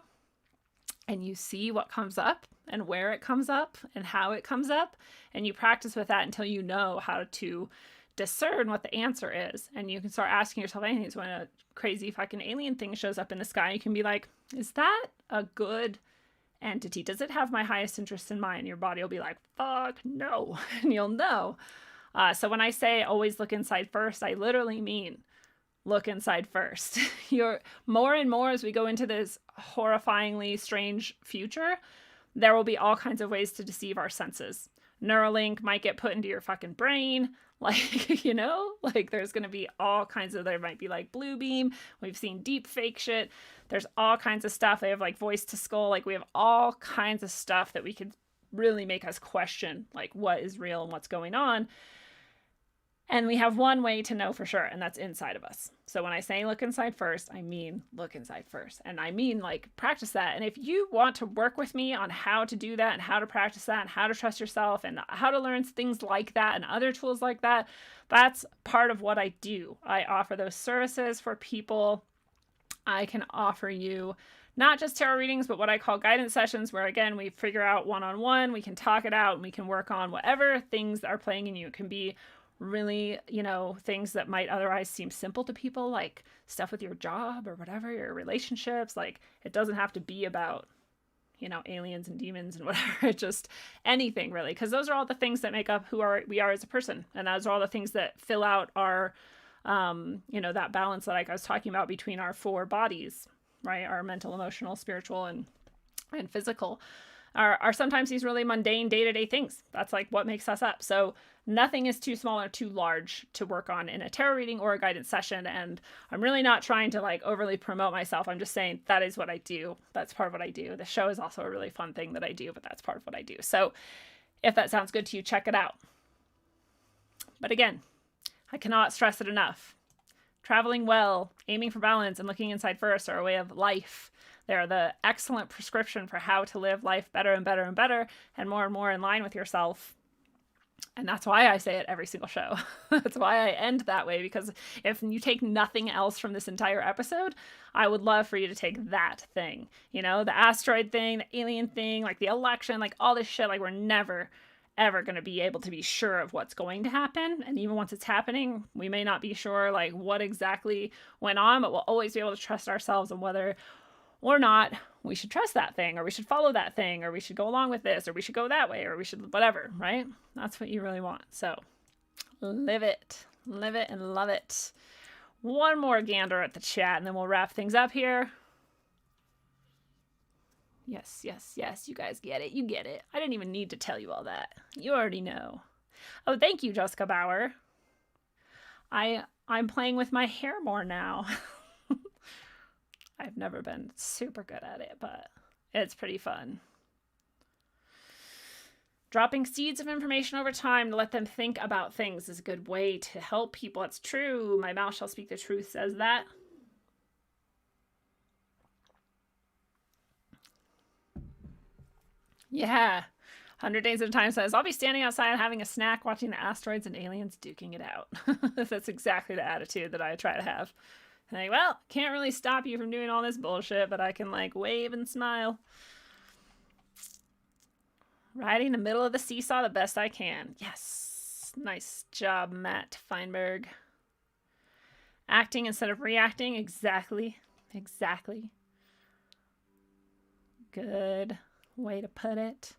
and you see what comes up and where it comes up and how it comes up, and you practice with that until you know how to discern what the answer is. And you can start asking yourself anything. So when a crazy fucking alien thing shows up in the sky, you can be like, is that a good entity? Does it have my highest interest in mind? Your body will be like, fuck no. And you'll know. So when I say always look inside first, I literally mean look inside first. You're more and more as we go into this horrifyingly strange future, there will be all kinds of ways to deceive our senses. Neuralink might get put into your fucking brain. Like, you know, like there's going to be all kinds of, there might be like blue beam. We've seen deep fake shit. There's all kinds of stuff. They have like voice to skull. Like we have all kinds of stuff that we could really make us question like what is real and what's going on. And we have one way to know for sure, and that's inside of us. So when I say look inside first, I mean look inside first. And I mean like practice that. And if you want to work with me on how to do that and how to practice that and how to trust yourself and how to learn things like that and other tools like that, that's part of what I do. I offer those services for people. I can offer you not just tarot readings, but what I call guidance sessions, where again, we figure out one-on-one, we can talk it out, and we can work on whatever things are playing in you. It can be really, things that might otherwise seem simple to people, like stuff with your job or whatever, your relationships. Like, it doesn't have to be about, aliens and demons and whatever. It's just anything really, because those are all the things that make up who we are as a person. And those are all the things that fill out our, that balance that I was talking about between our 4 bodies, right? Our mental, emotional, spiritual, and physical. Are sometimes these really mundane day-to-day things. That's like what makes us up. So nothing is too small or too large to work on in a tarot reading or a guidance session. And I'm really not trying to like overly promote myself. I'm just saying that is what I do. That's part of what I do. The show is also a really fun thing that I do, but that's part of what I do. So if that sounds good to you, check it out. But again, I cannot stress it enough. Traveling well, aiming for balance, and looking inside first are a way of life. They're the excellent prescription for how to live life better and better and better and more in line with yourself. And that's why I say it every single show. That's why I end that way, because if you take nothing else from this entire episode, I would love for you to take that thing. The asteroid thing, the alien thing, like the election, like all this shit. Like, we're never, ever going to be able to be sure of what's going to happen. And even once it's happening, we may not be sure like what exactly went on, but we'll always be able to trust ourselves on whether or not we should trust that thing, or we should follow that thing, or we should go along with this, or we should go that way, or we should whatever, right? That's what you really want. So live it and love it. One more gander at the chat and then we'll wrap things up here. Yes. You guys get it. You get it. I didn't even need to tell you all that. You already know. Oh, thank you, Jessica Bauer. I'm playing with my hair more now. I've never been super good at it, but it's pretty fun. Dropping seeds of information over time to let them think about things is a good way to help people. It's true. My mouth shall speak the truth says that. Yeah. 100 Days at a Time says, I'll be standing outside having a snack, watching the asteroids and aliens duking it out. That's exactly the attitude that I try to have. Like, well, can't really stop you from doing all this bullshit, but I can like wave and smile. Riding the middle of the seesaw the best I can. Yes. Nice job, Matt Feinberg. Acting instead of reacting. Exactly. Good way to put it.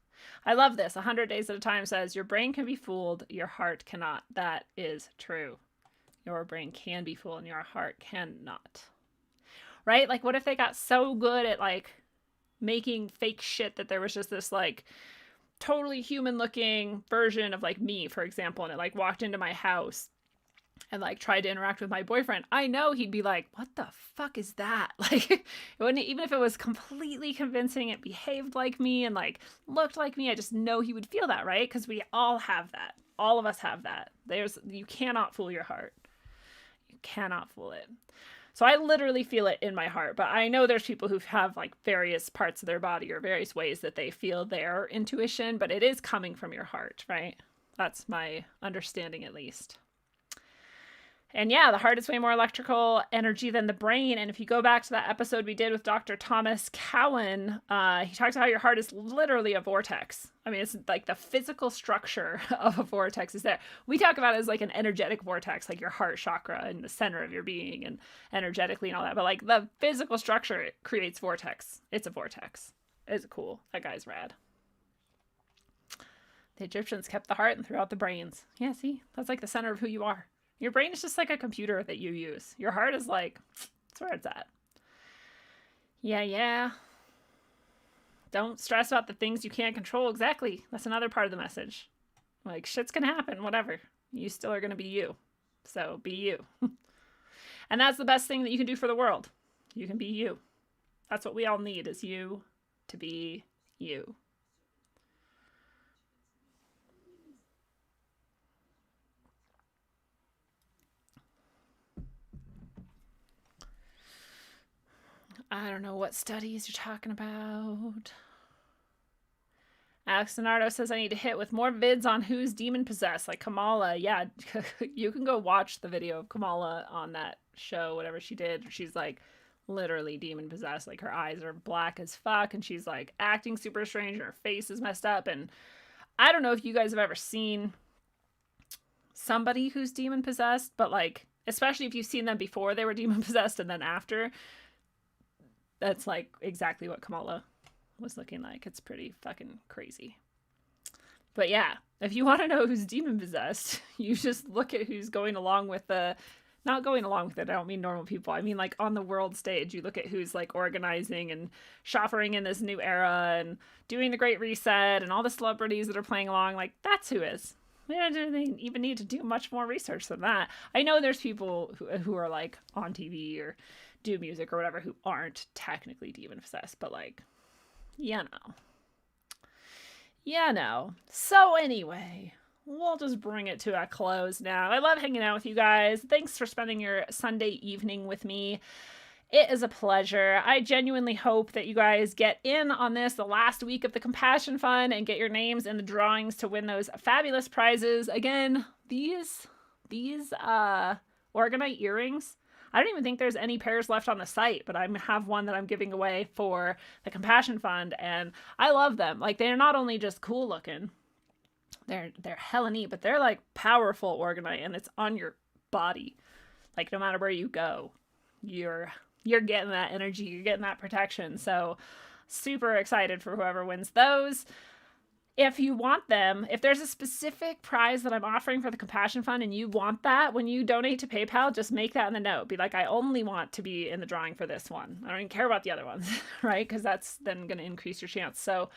I love this. 100 Days at a Time says, your brain can be fooled, your heart cannot. That is true. Your brain can be fooled and your heart cannot. Right? Like, what if they got so good at like making fake shit that there was just this like totally human looking version of like me, for example, and it like walked into my house and like tried to interact with my boyfriend? I know he'd be like, what the fuck is that? Like, it wouldn't, even if it was completely convincing, it behaved like me and like looked like me, I just know he would feel that, right? Because we all have that. All of us have that. You cannot fool your heart. You cannot fool it. So I literally feel it in my heart, but I know there's people who have like various parts of their body or various ways that they feel their intuition, but it is coming from your heart, right? That's my understanding, at least. And yeah, the heart is way more electrical energy than the brain. And if you go back to that episode we did with Dr. Thomas Cowan, he talks about how your heart is literally a vortex. I mean, it's like the physical structure of a vortex is there. We talk about it as like an energetic vortex, like your heart chakra in the center of your being and energetically and all that. But like the physical structure, it creates vortex. It's a vortex. It's cool. That guy's rad. The Egyptians kept the heart and threw out the brains. Yeah, see? That's like the center of who you are. Your brain is just like a computer that you use. Your heart is like, that's where it's at. Yeah. Don't stress about the things you can't control. Exactly. That's another part of the message. Like, shit's gonna happen, whatever. You still are gonna be you. So be you. And that's the best thing that you can do for the world. You can be you. That's what we all need, is you to be you. I don't know what studies you're talking about. Alex Donardo says I need to hit with more vids on who's demon possessed, like Kamala. Yeah, you can go watch the video of Kamala on that show, whatever she did. She's like literally demon possessed. Like her eyes are black as fuck and she's like acting super strange and her face is messed up. And I don't know if you guys have ever seen somebody who's demon possessed, but like, especially if you've seen them before they were demon possessed and then after, that's like exactly what Kamala was looking like. It's pretty fucking crazy. But yeah, if you want to know who's demon possessed, you just look at who's going along with the, not going along with it, I don't mean normal people, I mean like on the world stage. You look at who's like organizing and chauffeuring in this new era and doing the Great Reset and all the celebrities that are playing along, like that's who is. We don't even need to do much more research than that. I know there's people who are like on TV or do music or whatever who aren't technically demon possessed, but like, you know. So anyway, we'll just bring it to a close now. I love hanging out with you guys. Thanks for spending your Sunday evening with me. It is a pleasure. I genuinely hope that you guys get in on this the last week of the Compassion Fund and get your names in the drawings to win those fabulous prizes. Again, these Organite earrings, I don't even think there's any pairs left on the site, but I have one that I'm giving away for the Compassion Fund, and I love them. Like, they're not only just cool looking, they're hella neat, but they're like powerful Organite, and it's on your body. Like, no matter where you go, you're getting that energy, you're getting that protection. So super excited for whoever wins those. If you want them, if there's a specific prize that I'm offering for the Compassion Fund and you want that, when you donate to PayPal, just make that in the note. Be like, I only want to be in the drawing for this one. I don't even care about the other ones, right? Because that's then going to increase your chance. So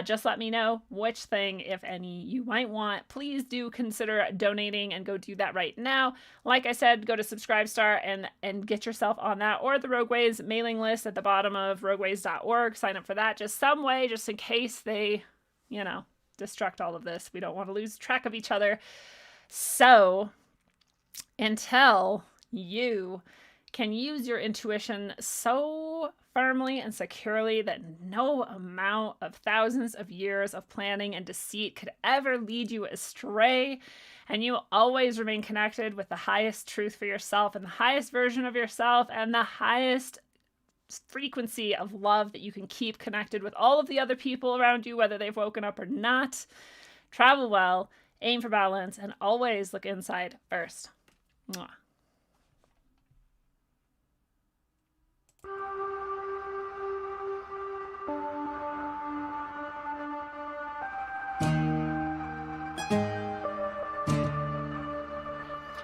just let me know which thing, if any, you might want. Please do consider donating and go do that right now. Like I said, go to Subscribestar and get yourself on that, or the Rogueways mailing list at the bottom of rogueways.org. Sign up for that just some way, just in case they, destruct all of this. We don't want to lose track of each other. So until you can use your intuition so firmly and securely that no amount of thousands of years of planning and deceit could ever lead you astray, and you always remain connected with the highest truth for yourself and the highest version of yourself and the highest frequency of love that you can keep connected with all of the other people around you, whether they've woken up or not. Travel well, aim for balance, and always look inside first. Mwah.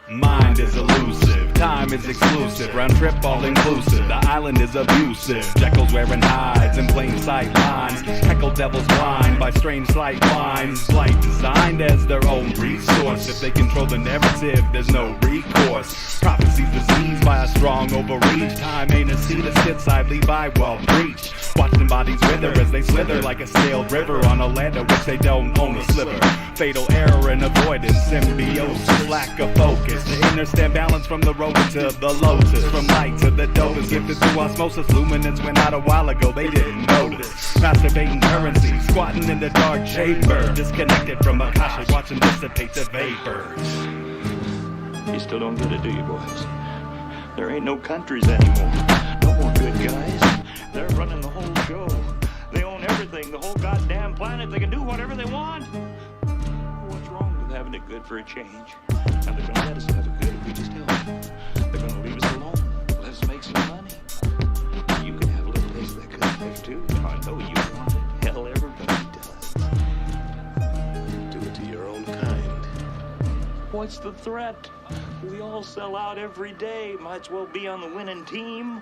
Mind is elusive, time is exclusive, round trip all inclusive, the island is abusive, Jekyll's wearing hides in plain sight lines, heckle devils blind by strange slight lines, slight designed as their own resource, if they control the narrative there's no recourse, prophecies diseased by a strong overreach, time ain't a seat that sits idly by while breach, watching bodies wither as they slither like a scaled river on a land of which they don't own a sliver, fatal error and avoidance, symbiosis, lack of focus, to understand balance from the road to the lotus, from light to the dopest, gifted through osmosis, luminance went out a while ago, they didn't notice, masturbating currency, squatting in the dark chamber, disconnected from Akasha, watching dissipate the vapors. You still don't get it, do you, boys? There ain't no countries anymore, no more good guys, they're running the whole show, they own everything, the whole goddamn planet, they can do whatever they want. What's wrong with having it good for a change? And they're gonna let us have it good if we just help them. They're gonna leave us alone, let us make some money. You can have a little taste of that good life too. I know you want it. Hell, everybody does. Do it to your own kind. What's the threat? We all sell out every day. Might as well be on the winning team.